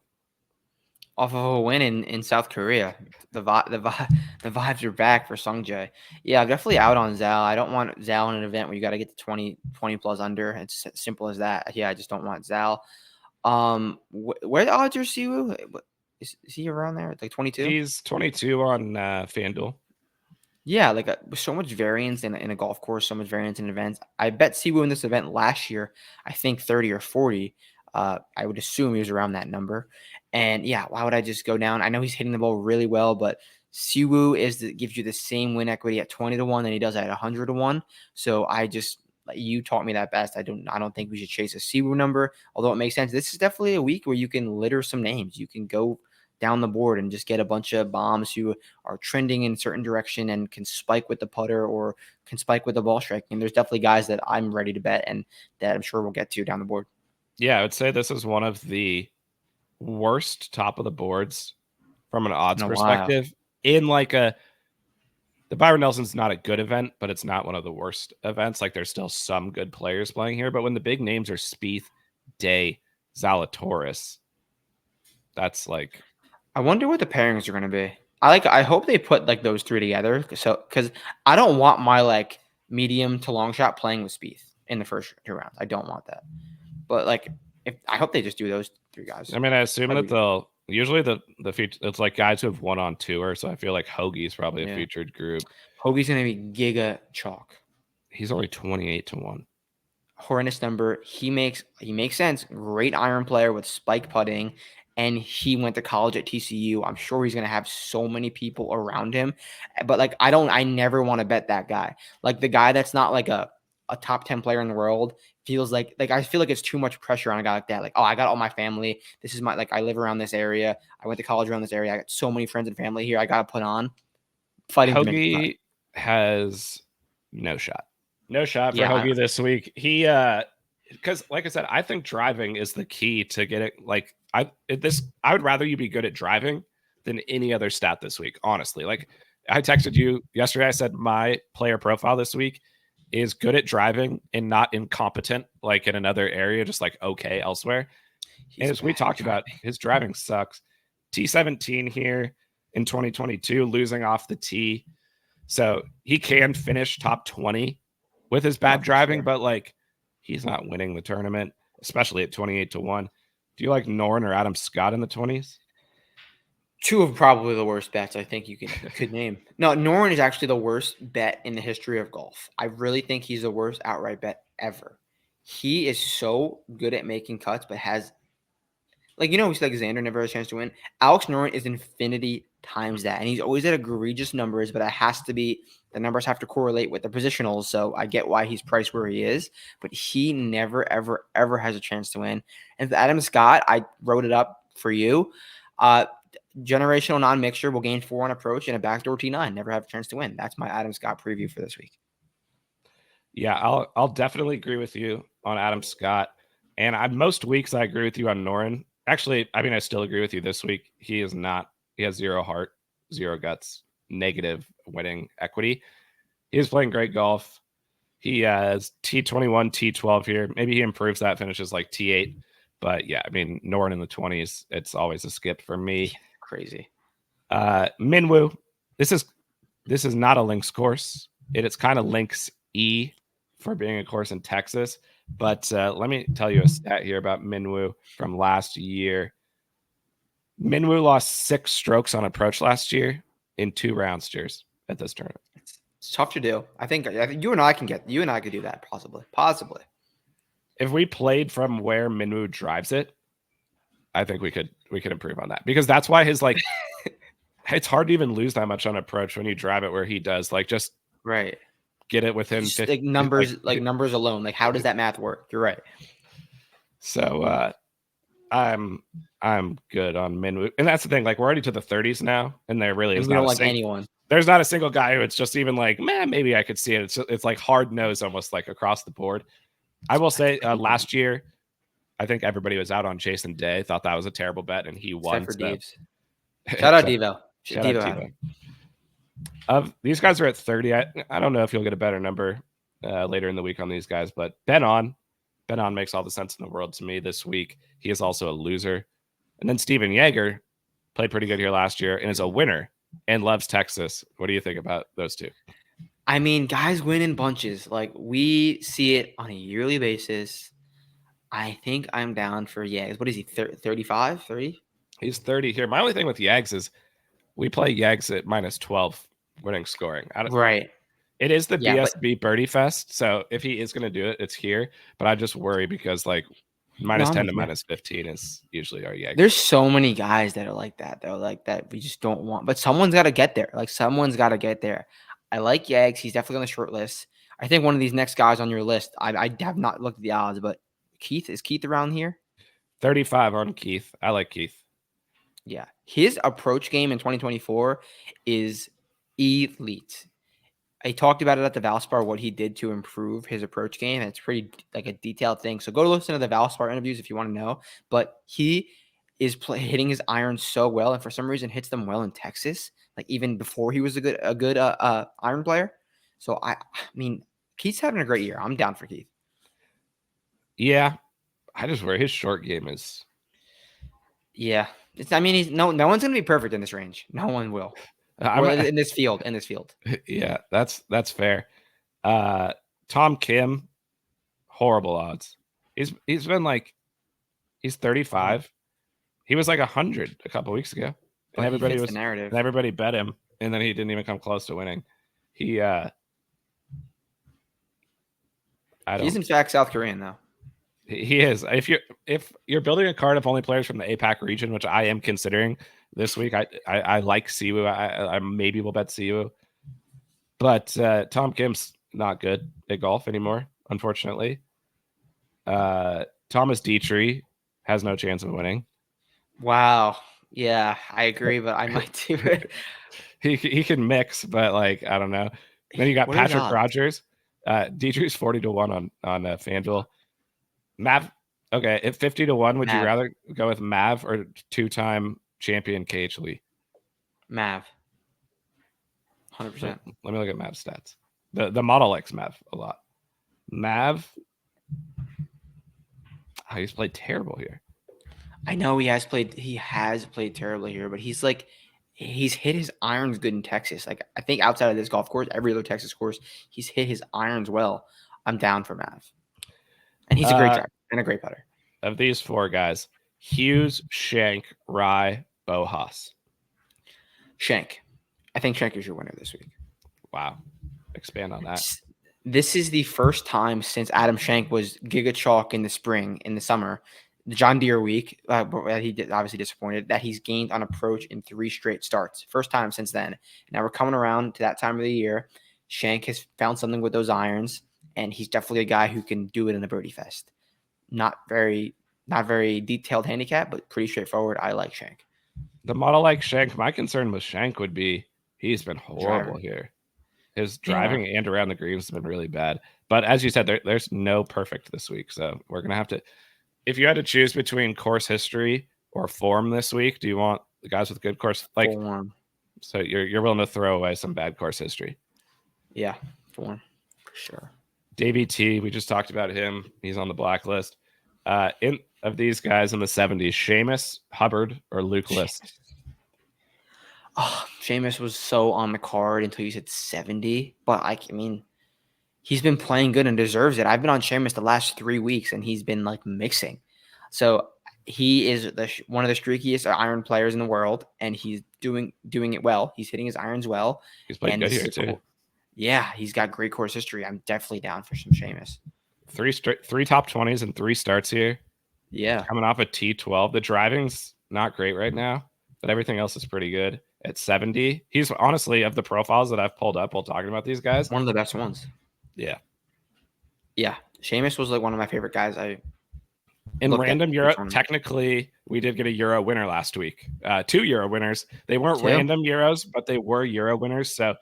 Off of a win in South Korea. The vibes are back for Sungjae. Yeah, I'm definitely out on Zal. I don't want Zal in an event where you got to get to 20 plus under. It's as simple as that. Yeah, I just don't want Zal. Where the odds are Siwoo? Is he around there? Like 22? He's 22 on FanDuel. Yeah, like so much variance in a golf course, so much variance in events. I bet Siwoo in this event last year, I think 30 or 40. I would assume he was around that number. And yeah, why would I just go down? I know he's hitting the ball really well, but Siwoo gives you the same win equity at 20-1 than he does at 100-1. So you taught me that best. I don't think we should chase a Siwoo number, although it makes sense. This is definitely a week where you can litter some names. You can go down the board and just get a bunch of bombs who are trending in a certain direction and can spike with the putter or can spike with the ball striking. And there's definitely guys that I'm ready to bet and that I'm sure we'll get to down the board. Yeah, I would say this is one of the worst top of the boards from an odds In a while. perspective in like the Byron Nelson's not a good event, but it's not one of the worst events. Like there's still some good players playing here, but when the big names are Spieth, Day, Zalatoris, that's like I wonder what the pairings are going to be. I hope they put like those three together. So because I don't want my like medium to long shot playing with Spieth in the first 2 rounds. I don't want that. But like, if I hope they just do those 3 guys. I mean, I assume that they'll usually the feature. It's like guys who have won on tour, so I feel like Hoge's probably a featured group. Hoge's gonna be giga chalk. He's only 28-1. Horrendous number. He makes sense. Great iron player with spike putting, and he went to college at TCU. I'm sure he's gonna have so many people around him. But like, I never want to bet that guy. Like the guy that's not like a top 10 player in the world feels like I feel like it's too much pressure on a guy like that. Like, oh, I got all my family. This is my like I live around this area. I went to college around this area. I got so many friends and family here. I gotta put on. Fighting Hoge has no shot. No shot for Hoge this week. He because like I said, I think driving is the key to get it. Like I would rather you be good at driving than any other stat this week, honestly. Like I texted you yesterday, I said my player profile this week is good at driving and not incompetent like in another area, just like okay elsewhere. And as we talked about, his driving sucks. T17 here in 2022, losing off the tee. So he can finish top 20 with his bad driving, but like he's not winning the tournament, especially at 28-1. Do you like Noren or Adam Scott in the 20s? 2 of probably the worst bets I think you could name. No, Noren is actually the worst bet in the history of golf. I really think he's the worst outright bet ever. He is so good at making cuts, but has like we said Xander never has a chance to win. Alex Noren is infinity times that, and he's always at egregious numbers, but it has to be the numbers have to correlate with the positionals. So I get why he's priced where he is, but he never ever ever has a chance to win. And with Adam Scott, I wrote it up for you. Generational non-mixture will gain 4 on approach and a backdoor T9. Never have a chance to win. That's my Adam Scott preview for this week. Yeah, I'll definitely agree with you on Adam Scott. And most weeks I agree with you on Noren. Actually, I mean, I still agree with you this week. He is not. He has 0 heart, 0 guts, negative winning equity. He is playing great golf. He has T21, T12 here. Maybe he improves that, finishes like T8. But yeah, I mean, Noren in the 20s, it's always a skip for me. Crazy. Minwoo, this is not a links course. It's kind of links E for being a course in Texas. But let me tell you a stat here about Minwoo from last year. Minwoo lost 6 strokes on approach last year in 2 rounds, Cheers, at this tournament. It's tough to do. I think you and I could do that possibly. If we played from where Minwoo drives it, I think we could improve on that, because that's why his like it's hard to even lose that much on approach when you drive it where he does. Like just right. Get it within 50, like numbers, like numbers alone. Like how does that math work? You're right. So I'm good on Minwoo, and that's the thing. Like we're already to the 30s now, and there really is not anyone. There's not a single guy who it's just even like, man, maybe I could see it. It's like hard nose almost like across the board. I will say last year, I think everybody was out on Jason Day. Thought that was a terrible bet, and he won. Except for Deves. Shout out Devo. Shout out Devo. These guys are at 30. I don't know if you'll get a better number later in the week on these guys, but Ben On makes all the sense in the world to me this week. He is also a loser. And then Steven Jaeger played pretty good here last year and is a winner and loves Texas. What do you think about those two? I mean, guys win in bunches. Like we see it on a yearly basis. I think I'm down for Jaegs. What is he, 35, 30? He's 30 here. My only thing with Jaegs is we play Jaegs at minus 12 winning scoring. Right. It is the BSB Birdie Fest. So if he is going to do it, it's here. But I just worry because like minus 10 to minus 15 is usually our Jaegs. There's so many guys that are like that. They're like that we just don't want. But someone's got to get there. Like someone's got to get there. I like Jaegs. He's definitely on the short list. I think one of these next guys on your list, I have not looked at the odds, but is Keith around here? 35 on Keith. I like Keith. Yeah. His approach game in 2024 is elite. I talked about it at the Valspar, what he did to improve his approach game. It's pretty like a detailed thing. So go to listen to the Valspar interviews if you want to know. But he is hitting his irons so well, and for some reason hits them well in Texas, like even before he was a good iron player. So I mean, Keith's having a great year. I'm down for Keith. Yeah, I just worry his short game is. Yeah, I mean, no one's gonna be perfect in this range. No one will. In this field. Yeah, that's fair. Tom Kim, horrible odds. He's been like, he's 35. He was like 100 a couple weeks ago, and everybody the narrative. And everybody bet him, and then he didn't even come close to winning. He's in fact South Korean though. He is. If you're building a card of only players from the APAC region, which I am considering this week, I like Siwoo. I maybe will bet Siwoo, but Tom Kim's not good at golf anymore, unfortunately. Thomas Detry has no chance of winning. Wow. Yeah, I agree, but I might do it. he can mix, but like I don't know. Then you got Patrick Rodgers. Detry's 40-1 on FanDuel. Mav, okay, at 50-1, would you rather go with Mav or two-time champion KH Lee? Mav. 100%. Let me look at Mav's stats. The model likes Mav a lot. Mav, he's played terrible here. I know he has played terribly here, but he's hit his irons good in Texas. Like I think outside of this golf course, every other Texas course, he's hit his irons well. I'm down for Mav. And he's a great driver and a great putter. Of these four guys, Hughes, Schenk, Rye, Bohas. Schenk. I think Schenk is your winner this week. Wow. Expand on that. This is the first time since Adam Schenk was Giga Chalk in the summer, the John Deere week, he obviously disappointed, that he's gained on approach in 3 straight starts. First time since then. Now we're coming around to that time of the year. Schenk has found something with those irons, and he's definitely a guy who can do it in the birdie fest. Not very detailed handicap, but pretty straightforward. I like Schenk. The model like Schenk, my concern with Schenk would be he's been horrible here. His driving and around the greens has been really bad. But as you said, there's no perfect this week. So we're going to have to, if you had to choose between course history or form this week, do you want the guys with good course? Like, form. So you're willing to throw away some bad course history? Yeah, form for sure. Davey T, we just talked about him. He's on the blacklist. Of these guys in the 70s, Seamus, Hubbard, or Luke List? Oh, Seamus was so on the card until you said 70. But I mean, he's been playing good and deserves it. I've been on Seamus the last 3 weeks, and he's been like mixing. So he is one of the streakiest iron players in the world, and he's doing it well. He's hitting his irons well. He's playing good here too. Yeah, he's got great course history. I'm definitely down for some Seamus. 3 top 20s and 3 starts here. Yeah. Coming off a T12. The driving's not great right now, but everything else is pretty good. At 70, he's honestly, of the profiles that I've pulled up while talking about these guys, one of the best ones. Yeah. Yeah. Seamus was like one of my favorite guys. In random Euro, technically, we did get a Euro winner last week. 2 Euro winners. They weren't random Euros, but they were Euro winners. So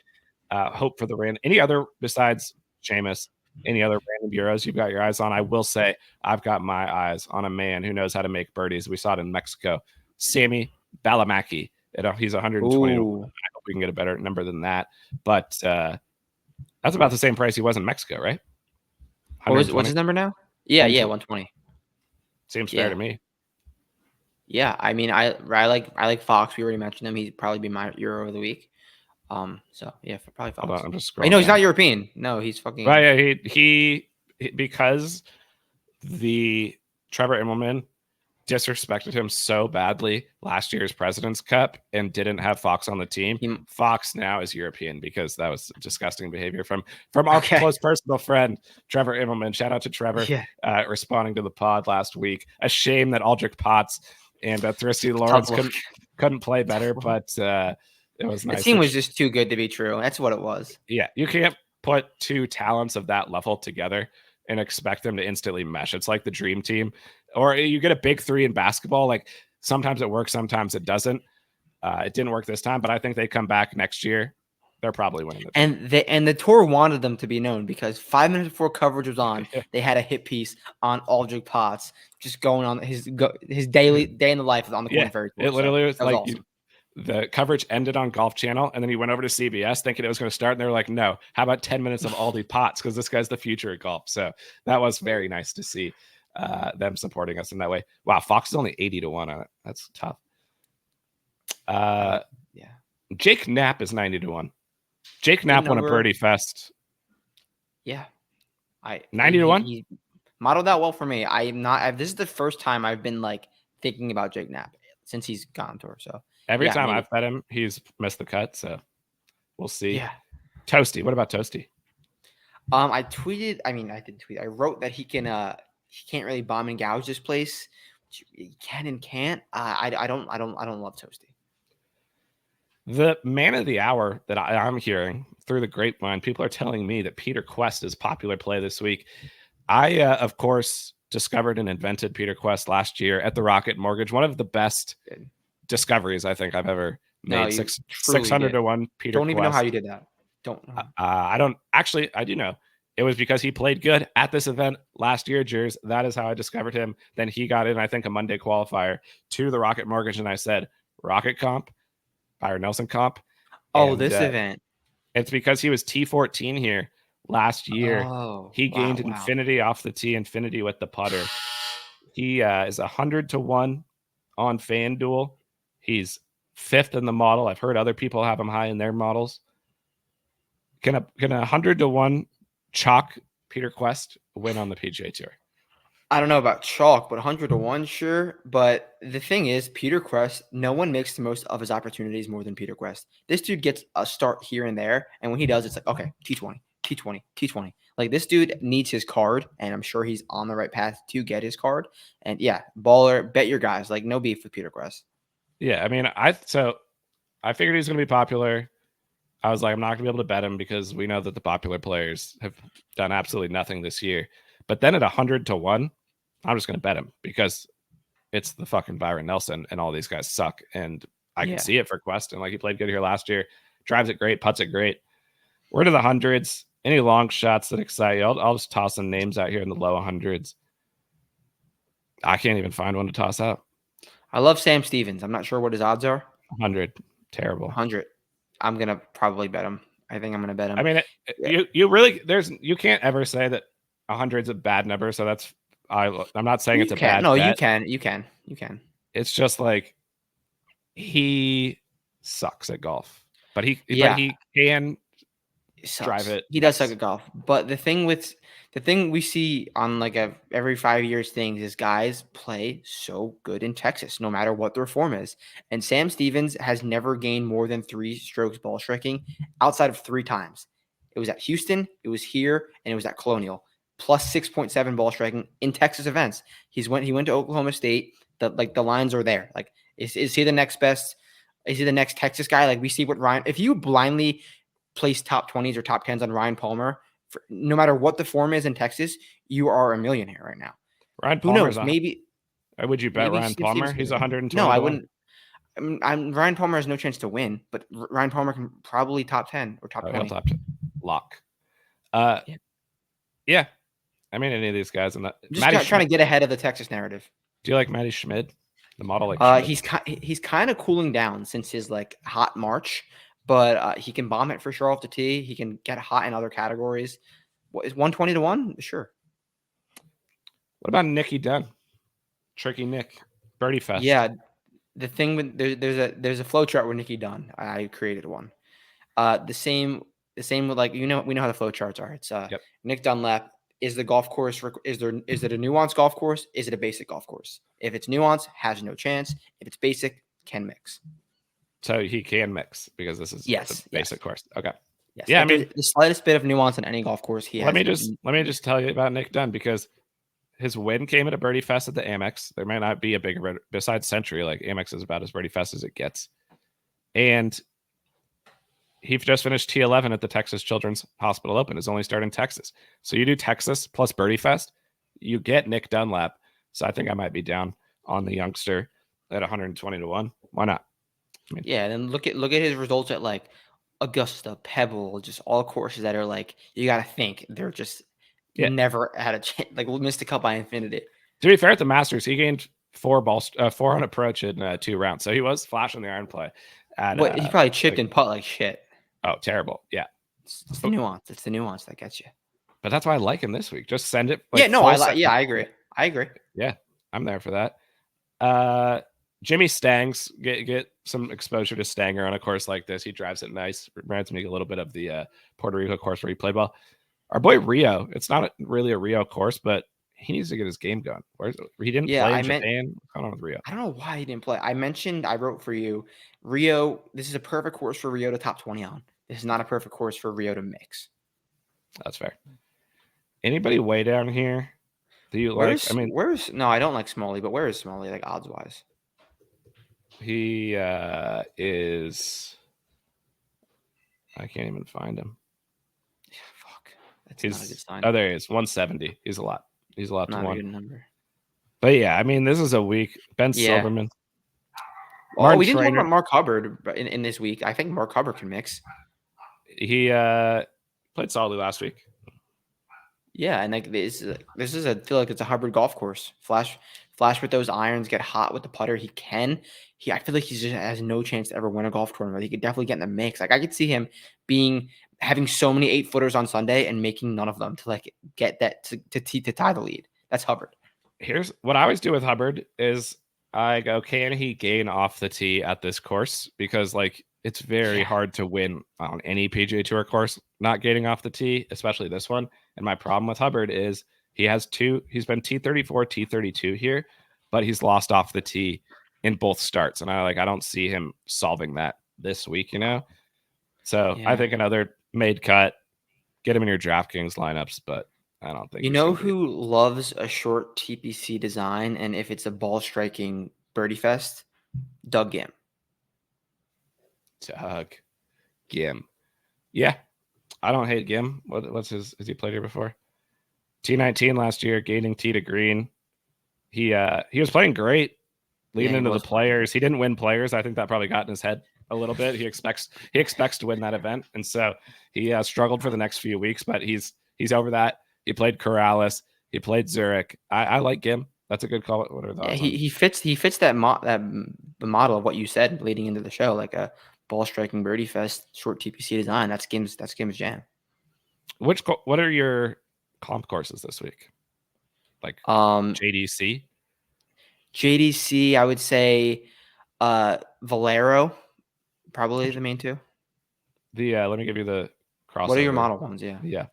hope for the random. Any other besides Seamus? Any other random Euros you've got your eyes on? I will say I've got my eyes on a man who knows how to make birdies. We saw it in Mexico. Sammy Balamaki. He's 120. Ooh. I hope we can get a better number than that. But that's about the same price he was in Mexico, right? What's his number now? Yeah, 120. Seems fair to me. Yeah, I mean, I like Fox. We already mentioned him. He'd probably be my Euro of the week. So yeah, probably Fox. Hold on, I'm just scrolling. No, he's not European. No, he's fucking. Right, yeah, he because the Trevor Immelman disrespected him so badly last year's President's Cup and didn't have Fox on the team. Fox now is European because that was disgusting behavior from our close personal friend Trevor Immelman. Shout out to Trevor responding to the pod last week. A shame that Aldrich Potts and Thirsty Lawrence couldn't play better, but it was nice. The team was just too good to be true. That's what it was. Yeah, you can't put 2 talents of that level together and expect them to instantly mesh. It's like the dream team. Or you get a big 3 in basketball. Like sometimes it works, sometimes it doesn't. It didn't work this time, but I think they come back next year. they're probably winning the tournament. And the tour wanted them to be known because 5 minutes before coverage was on, they had a hit piece on Aldrich Potts just going on his daily day in the life on the Corn Ferry Tour. It literally was that was like awesome. the coverage ended on Golf Channel, and then he went over to CBS thinking it was going to start, and they were like, "No, how about 10 minutes of Aldi Potts because this guy's the future of golf." So that was very nice to see them supporting us in that way. Wow, Fox is only 80-1 on it. That's tough. Jake Knapp is 90-1. Jake Knapp won a birdie fest. Yeah, 90-1. He modeled that well for me. This is the first time I've been like thinking about Jake Knapp since he's gone tour. So every time I've bet him, he's missed the cut. So we'll see. Yeah. Tosti. What about Tosti? I tweeted. I mean, I didn't tweet. I wrote that he can't really bomb and gouge this place. He can and can't. I don't love Tosti. The man of the hour that I'm hearing through the grapevine, people are telling me that Peter Kuest is popular play this week. I, of course, discovered and invented Peter Kuest last year at the Rocket Mortgage. One of the best discoveries I think I've ever made. 600-1 Peter Don't even Kuest. know how you did that. I don't actually. I do know. It was because he played good at this event last year, Jers. That is how I discovered him. Then he got in, I think, a Monday qualifier to the Rocket Mortgage, and I said, Rocket comp, Byron Nelson comp. Oh, this event. It's because he was T14 here last year. He gained infinity off the tee, infinity with the putter. He is 100-1 on FanDuel. He's 5th in the model. I've heard other people have him high in their models. Can a 100-1 chalk Peter Kuest win on the PGA Tour? I don't know about chalk, but 100-1, sure. But the thing is, Peter Kuest, no one makes the most of his opportunities more than Peter Kuest. This dude gets a start here and there, and when he does, it's like, okay, T20, T20, T20. Like, this dude needs his card, and I'm sure he's on the right path to get his card. And yeah, baller, bet your guys. Like, no beef with Peter Kuest. Yeah, I mean, I figured he's going to be popular. I was like, I'm not going to be able to bet him because we know that the popular players have done absolutely nothing this year. But then at 100-1, I'm just going to bet him because it's the fucking Byron Nelson and all these guys suck. And I can see it for Kuest. And like, he played good here last year, drives it great, putts it great. We're to the hundreds. Any long shots that excite you? I'll just toss some names out here in the low hundreds. I can't even find one to toss out. I love Sam Stevens. I'm not sure what his odds are. 100. Terrible. 100. I'm going to probably bet him. I think I'm going to bet him. I mean, you really, you can't ever say that 100 is a bad number. So that's, I'm not saying it's a bad No, bet. You can. It's just like he sucks at golf, but he can drive it. He does suck at golf. But the thing we see on like every 5 years things is guys play so good in Texas, no matter what their form is. And Sam Stevens has never gained more than 3 strokes ball striking outside of 3 times. It was at Houston, it was here, and it was at Colonial. Plus 6.7 ball striking in Texas events. He went to Oklahoma State. The lines are there. Like, is he the next best? Is he the next Texas guy? Like, we see what Ryan. If you blindly place top 20s or top 10s on Ryan Palmer, no matter what the form is in Texas, you are a millionaire right now. Ryan Palmer. Who knows? Maybe. Would you bet Ryan Palmer? He's 120. No, I wouldn't. Ryan Palmer has no chance to win, but Ryan Palmer can probably top 10 or top 20. Top 10. Lock. Yeah. I mean, any of these guys. I'm just trying to get ahead of the Texas narrative. Do you like Matty Schmid? The model? Like he's kind of cooling down since his like hot March, but he can bomb it for sure off the tee. He can get hot in other categories. What is 120-1? Sure. What about Nicky Dunn? Tricky Nick. Birdie Fest. Yeah. The thing with there's a flow chart with Nicky Dunn. I created one. The same with like, we know how the flow charts are. It's Nick Dunlap. Is the golf course, is it a nuanced golf course? Is it a basic golf course? If it's nuanced, has no chance. If it's basic, can mix. So he can mix because this is a basic course. Okay. Yes. Yeah, I mean, the slightest bit of nuance on any golf course let me just tell you about Nick Dunn because his win came at a birdie fest at the Amex. There might not be a bigger, besides Century, like Amex is about as birdie fest as it gets. And he just finished T11 at the Texas Children's Hospital Open. Is only started in Texas. So you do Texas plus Birdie Fest, you get Nick Dunlap. So I think I might be down on the youngster at 120-1. Why not? I mean, yeah, and then look at his results at like Augusta, Pebble, just all courses that are like you got to think they're just never had a chance, like missed a cut by infinity. To be fair, at the Masters, he gained 4 on approach in 2 rounds, so he was flashing the iron play. But he probably chipped and putt like shit. Oh, terrible! Yeah, it's the nuance. It's the nuance that gets you. But that's why I like him this week. Just send it. Like, yeah, no, I like. Yeah, I agree. I agree. Yeah, I'm there for that. Jimmy Stangs, get some exposure to Stanger on a course like this. He drives it nice. Reminds me a little bit of the Puerto Rico course where he played well. Our boy Rio. It's not really a Rio course, but he needs to get his game going. He didn't play in Japan. What's going on with Rio? I don't know why he didn't play. I wrote for you, Rio. This is a perfect course for Rio to top 20 on. This is not a perfect course for Rio to mix. That's fair. Anybody way down here? Do you like? I mean, no, I don't like Smalley, but where is Smalley, like odds wise? He is. I can't even find him. Yeah, fuck. That's not a good sign. Oh, there he is. 170. He's a lot. He's a lot not to a one. Good number. But yeah, I mean, this is a week. Ben Silverman. Oh, we didn't talk about Mark Hubbard in this week. I think Mark Hubbard can mix. He played solidly last week. Yeah, and like this is I feel like it's a Hubbard golf course. Flash with those irons, get hot with the putter. I feel like he just has no chance to ever win a golf tournament. He could definitely get in the mix. Like I could see him having so many 8-footers on Sunday and making none of them to like get that to tie the lead. That's Hubbard. Here's what I always do with Hubbard is I go, can he gain off the tee at this course? Because like it's very hard to win on any PGA Tour course not gaining off the tee, especially this one. And my problem with Hubbard is he's been T34, T32 here, but he's lost off the tee in both starts. And I don't see him solving that this week, So I think another made cut, get him in your DraftKings lineups, but I don't think who loves a short TPC design, and if it's a ball striking birdie fest, Doug Gim. Yeah, I don't hate Gim. What's has he played here before? T19 last year, gaining tee to green. He was playing great leading into the players. He didn't win players. I think that probably got in his head a little bit. He expects to win that event, and so he struggled for the next few weeks, but he's over that. He played Corrales. He played Zurich. I like Gim. That's a good call. What are thoughts? Yeah, he fits that the model of what you said leading into the show, like a ball striking birdie fest short TPC design. That's Gim's jam. What are your comp courses this week? Like JDC? JDC, I would say Valero, probably the main two. Let me give you the crossover. What are your model ones? Yeah. Yeah.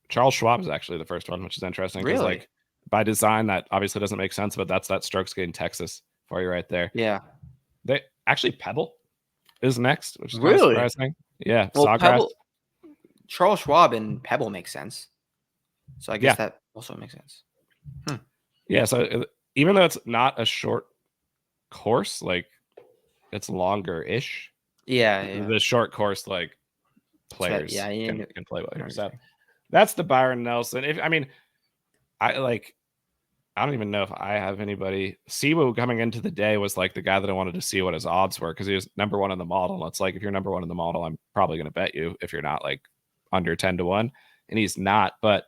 Charles Schwab is actually the first one, which is interesting. Really? Like by design, that obviously doesn't make sense, but that's that strokes gain Texas for you right there. Yeah. They actually Pebble is next, which is really surprising. Yeah. Well, Pebble, Charles Schwab and Pebble makes sense. So I guess that also makes sense. Yeah. So even though it's not a short course, like it's longer-ish. Yeah. The short course, like players can play well here. So that's the Byron Nelson. I don't even know if I have anybody. Siwoo coming into the day was like the guy that I wanted to see what his odds were because he was number one in the model. It's like if you're number one in the model, I'm probably going to bet you if you're not like under 10-1, and he's not. But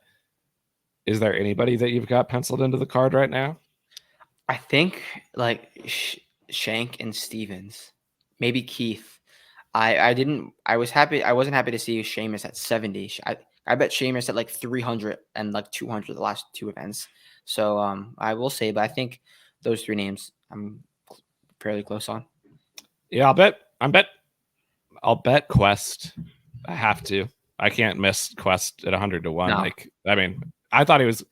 is there anybody that you've got penciled into the card right now? I think like Schenk and Stevens, maybe Keith. I wasn't happy to see Seamus at 70. I bet Seamus at like 300 and like 200 the last two events. So I will say, but I think those three names I'm fairly close on. Yeah, I'll bet Kuest. I have to. I can't miss Kuest at 100-1. No. I thought he was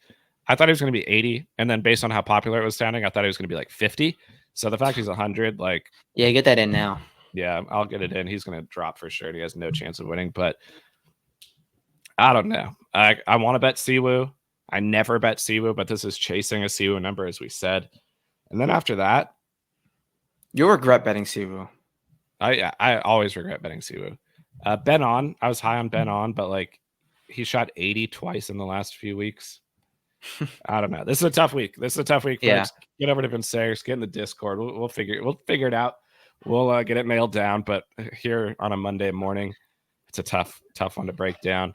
going to be 80, and then based on how popular it was sounding, I thought he was going to be like 50. So the fact he's 100, like get that in now. Yeah, I'll get it in. He's going to drop for sure. And he has no chance of winning, but I don't know. I want to bet Siwoo. I never bet Siwoo, but this is chasing a Siwoo number, as we said. And then after that, you'll regret betting Siwoo. I always regret betting Siwoo. Ben On, I was high on Ben On, but like he shot 80 twice in the last few weeks. I don't know. This is a tough week. Folks. Get over to Vince Sayers, get in the Discord. We'll figure it out. We'll get it nailed down. But here on a Monday morning, it's a tough one to break down.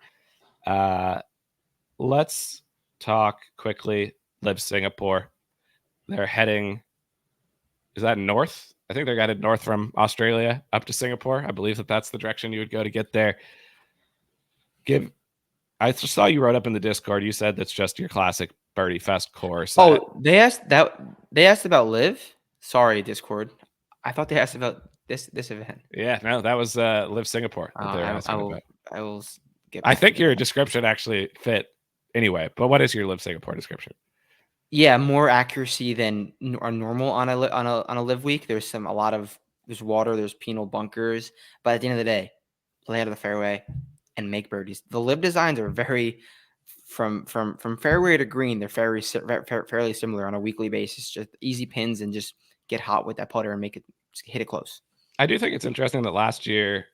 Let's talk quickly. LIV Singapore. They're heading. Is that north? I think they're headed north from Australia up to Singapore. I believe that's the direction you would go to get there. I saw you wrote up in the Discord. You said that's just your classic birdie fest course. Oh, they asked about LIV. Sorry, Discord. I thought they asked about this event. Yeah, no, that was LIV Singapore that they were asking about. I will get. I think your description actually fit anyway. But what is your LIV Singapore description? Yeah, more accuracy than normal on a LIV week. There's there's water, there's penal bunkers, but at the end of the day, play out of the fairway and make birdies. The LIV designs are very from fairway to green. They're fairly similar on a weekly basis. Just easy pins and just get hot with that putter and hit it close. I do think it's interesting that last year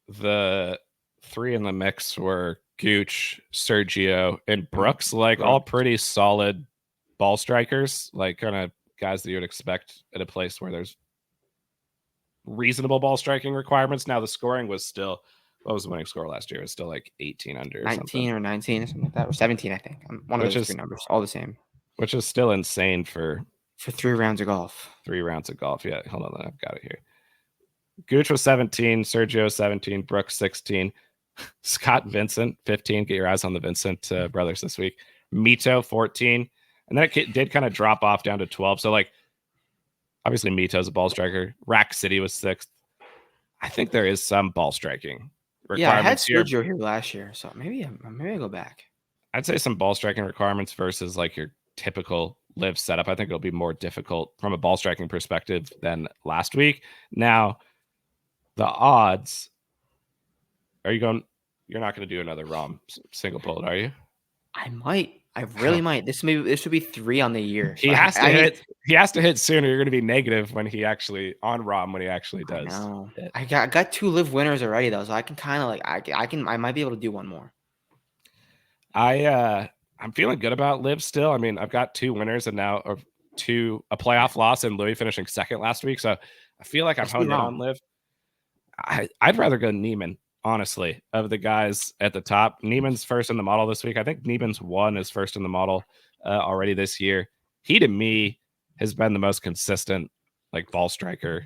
the three in the mix were Gooch, Sergio, and Brooks, all pretty solid ball strikers, like kind of guys that you would expect at a place where there's reasonable ball striking requirements. Now the scoring was still, what was the winning score last year? It was still like 18 under, 19 or 19 or something like that, or 17, I think. One of those three numbers, all the same. Which is still insane for 3 rounds of golf. 3 rounds of golf. Yeah, hold on, I've got it here. Gooch was 17, Sergio 17, Brooks 16, Scott Vincent 15. Get your eyes on the Vincent brothers this week. Mito 14. And then it did kind of drop off down to 12. So, obviously, Mito's a ball striker. Rack City was 6th. I think there is some ball striking requirements. Yeah, I had Sergio here last year, so maybe I go back. I'd say some ball striking requirements versus your typical LIV setup. I think it'll be more difficult from a ball striking perspective than last week. Now, the odds. You're not going to do another ROM single bullet, are you? I might. I really might. This would be 3 on the year. He has to hit. He has to hit sooner. You're going to be negative when he actually on ROM when he actually does. I got 2 LIV winners already though, so I can kind of I might be able to do one more. I'm feeling good about LIV still. I mean, I've got 2 winners and now a playoff loss and Louis finishing 2nd last week. So I feel like I'm honed in on LIV. I'd rather go Neiman. Honestly, of the guys at the top. Neiman's first in the model this week. I think Neiman's won his first in the model already this year. He, to me, has been the most consistent ball striker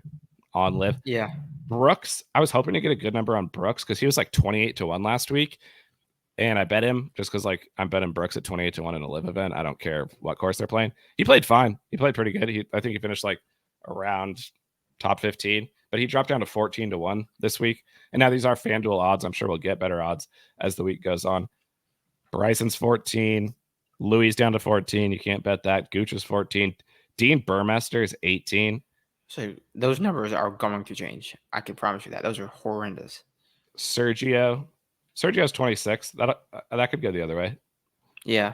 on LIV. Yeah. Brooks, I was hoping to get a good number on Brooks because he was 28-1 last week. And I bet him just because I'm betting Brooks at 28-1 in a LIV event. I don't care what course they're playing. He played fine. He played pretty good. I think he finished around top 15. But he dropped down to 14-1 this week. And now these are FanDuel odds. I'm sure we'll get better odds as the week goes on. Bryson's 14. Louis down to 14. You can't bet that. Gooch is 14. Dean Burmester is 18. So those numbers are going to change. I can promise you that. Those are horrendous. Sergio's 26. That could go the other way. Yeah.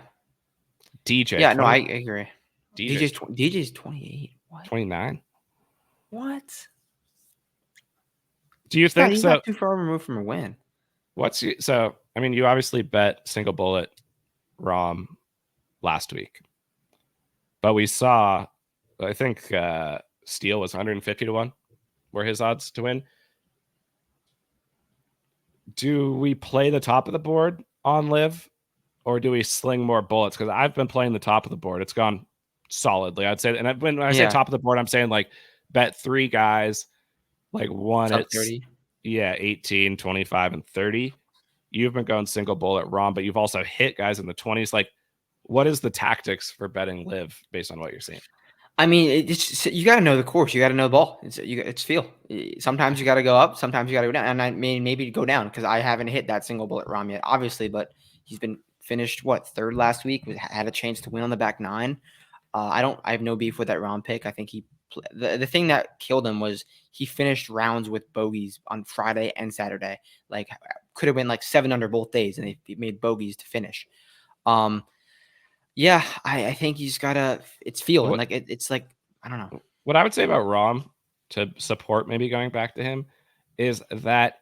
DJ. Yeah, 20, no, I agree. DJ's 28. What? 29. What? Do you think he's so? Not too far removed from a win. You obviously bet single bullet ROM last week, but we saw, I think Steele was 150-1 were his odds to win. Do we play the top of the board on LIV or do we sling more bullets? Because I've been playing the top of the board. It's gone solidly, I'd say. And when I say top of the board, I'm saying bet 3 guys. One at 30. Yeah, 18, 25, and 30. You've been going single bullet ROM, but you've also hit guys in the 20s. What is the tactics for betting LIV based on what you're seeing? I mean, you got to know the course. You got to know the ball. It's feel. Sometimes you got to go up. Sometimes you got to go down. And I mean, maybe go down because I haven't hit that single bullet ROM yet, obviously. But he's been finished 3rd last week. Had a chance to win on the back 9. I have no beef with that ROM pick. I think the thing that killed him was he finished rounds with bogeys on Friday and Saturday. Could have been 7 under both days, and they made bogeys to finish. Yeah, I think he's gotta. It's feel and it's I don't know. What I would say about ROM to support maybe going back to him is that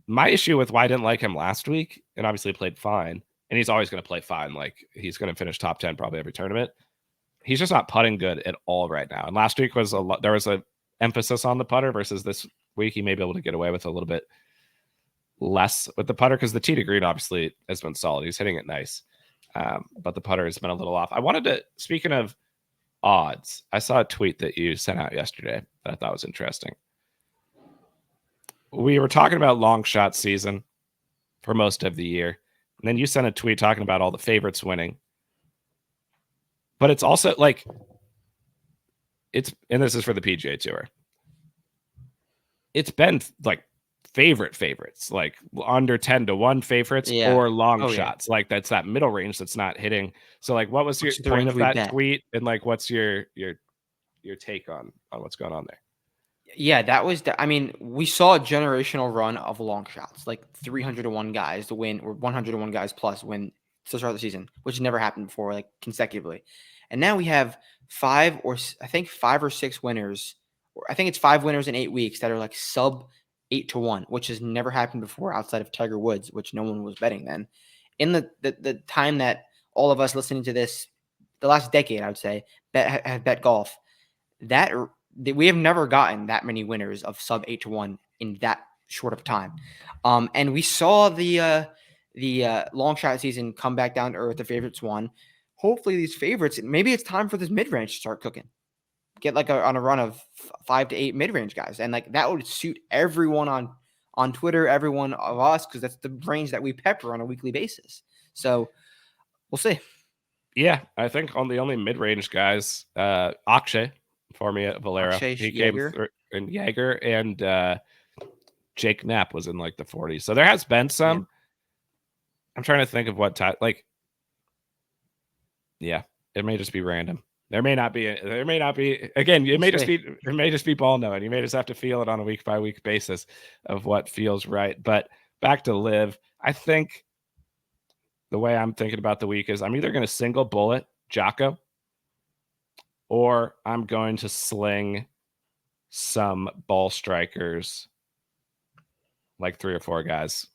my issue with why I didn't like him last week, and obviously played fine, and he's always going to play fine. He's going to finish top 10 probably every tournament. he's just not putting good at all right now. And last week was there was a emphasis on the putter versus this week. He may be able to get away with a little bit less with the putter because the tee to green obviously has been solid. He's hitting it nice. But the putter has been a little off. I wanted to, speaking of odds, I saw a tweet that you sent out yesterday that I thought was interesting. We were talking about long shot season for most of the year. And then you sent a tweet talking about all the favorites winning. But it's also like, and this is for the PGA Tour. It's been like favorites, like under 10-1 favorites or long shots. Like that's that middle range that's not hitting. So like, what was your point of that tweet? And like, what's your take on what's going on there? Yeah, that was I mean, we saw a generational run of long shots, like 300-1 guys to win, or 100-1 guys plus win to start the season, which never happened before, like consecutively. And now we have 5 or 6 winners, or I think it's 5 winners in 8 weeks that are like sub 8-1, which has never happened before outside of Tiger Woods, which no one was betting then. In the time that all of us listening to this, the last decade, I would say, have bet golf, that we have never gotten that many winners of sub 8-1 in that short of time. And we saw the long shot season come back down to earth. The favorites won. Hopefully these favorites, maybe it's time for this mid-range to start cooking. Get like on a run of 5 to 8 mid-range guys. And like that would suit everyone on Twitter, everyone of us, because that's the range that we pepper on a weekly basis. So we'll see. Yeah, I think on the only mid-range guys, Akshay for me at Valero. He came and Jaeger and Jake Knapp was in like the 40s. So there has been some. Yeah. I'm trying to think of what time. Like, yeah, it may just be random. There may not be. Again, it may just be ball knowing. You may just have to feel it on a week by week basis of what feels right. But back to LIV, I think the way I'm thinking about the week is I'm either going to single bullet Jocko, or I'm going to sling some ball strikers, like 3 or 4 guys,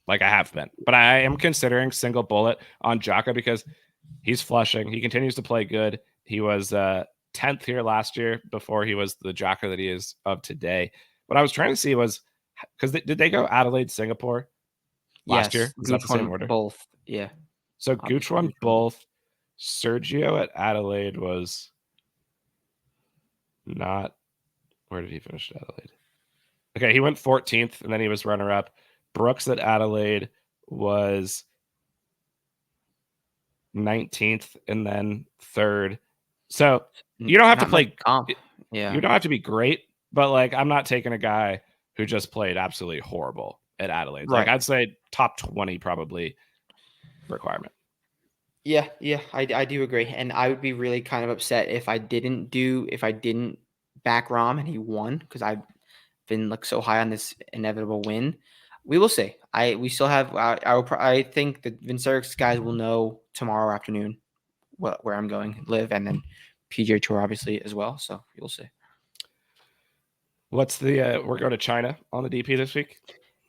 like I have been. But I am considering single bullet on Jocko because he's flushing. He continues to play good. He was 10th here last year before he was the Jocko that he is of today. What I was trying to see was, because did they go Adelaide, Singapore last year? Is that the same order? Both, yeah. So Gooch won both. Sergio at Adelaide was not. Where did he finish at Adelaide? Okay, he went 14th, and then he was runner-up. Brooks at Adelaide was 19th, and then 3rd. So you don't have to play comp. Yeah, you don't have to be great, but like I'm not taking a guy who just played absolutely horrible at Adelaide. Right. Like I'd say top 20 probably requirement. Yeah, I do agree, and I would be really kind of upset if I didn't back Rahm and he won, because I've been like so high on this inevitable win. We will see. We still have. I think the Vincerix guys will know tomorrow afternoon where I'm going LIV, and then PGA Tour obviously as well. So you'll see. What's the? We're going to China on the DP this week.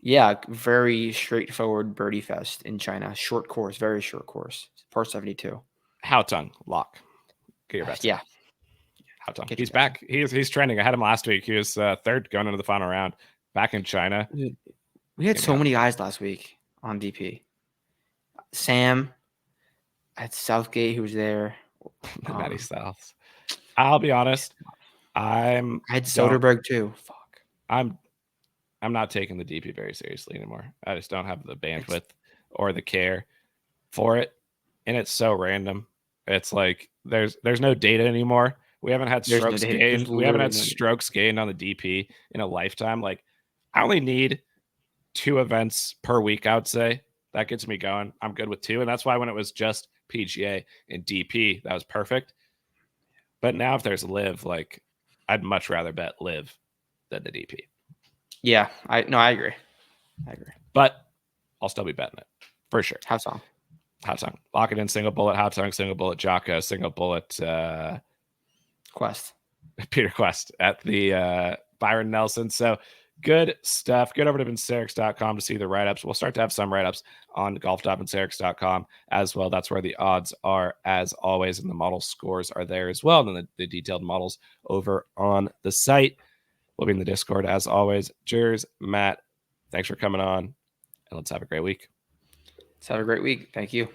Yeah, very straightforward birdie fest in China. Short course, very short course. Par 72. Haotong lock. Get your bets. Yeah. Haotong. He's back. He's trending. I had him last week. He was 3rd going into the final round. Back in China. We had so many guys last week on DP. Sam at Southgate, who was there. Matty Souths. I'll be honest. I had Soderberg too. Fuck. I'm not taking the DP very seriously anymore. I just don't have the bandwidth or the care for it, and it's so random. It's like there's no data anymore. We haven't had strokes gained. We haven't had strokes gained on the DP in a lifetime. Like I only need 2 events per week, I would say. That gets me going. I'm good with 2, and that's why when it was just PGA and DP, that was perfect. But now if there's LIV, like I'd much rather bet LIV than the DP. Yeah, I agree. But I'll still be betting it for sure. Haotong. Lock it in. Single bullet Haotong, single bullet Jocko, single bullet Kuest. Peter Kuest at the Byron Nelson. So Good stuff. Get over to vincerics.com to see the write-ups. We'll start to have some write-ups on golf.vincerics.com as well. That's where the odds are, as always, and the model scores are there as well. And then the detailed models over on the site. We'll be in the Discord, as always. Cheers, Matt. Thanks for coming on, and let's have a great week. Let's have a great week. Thank you.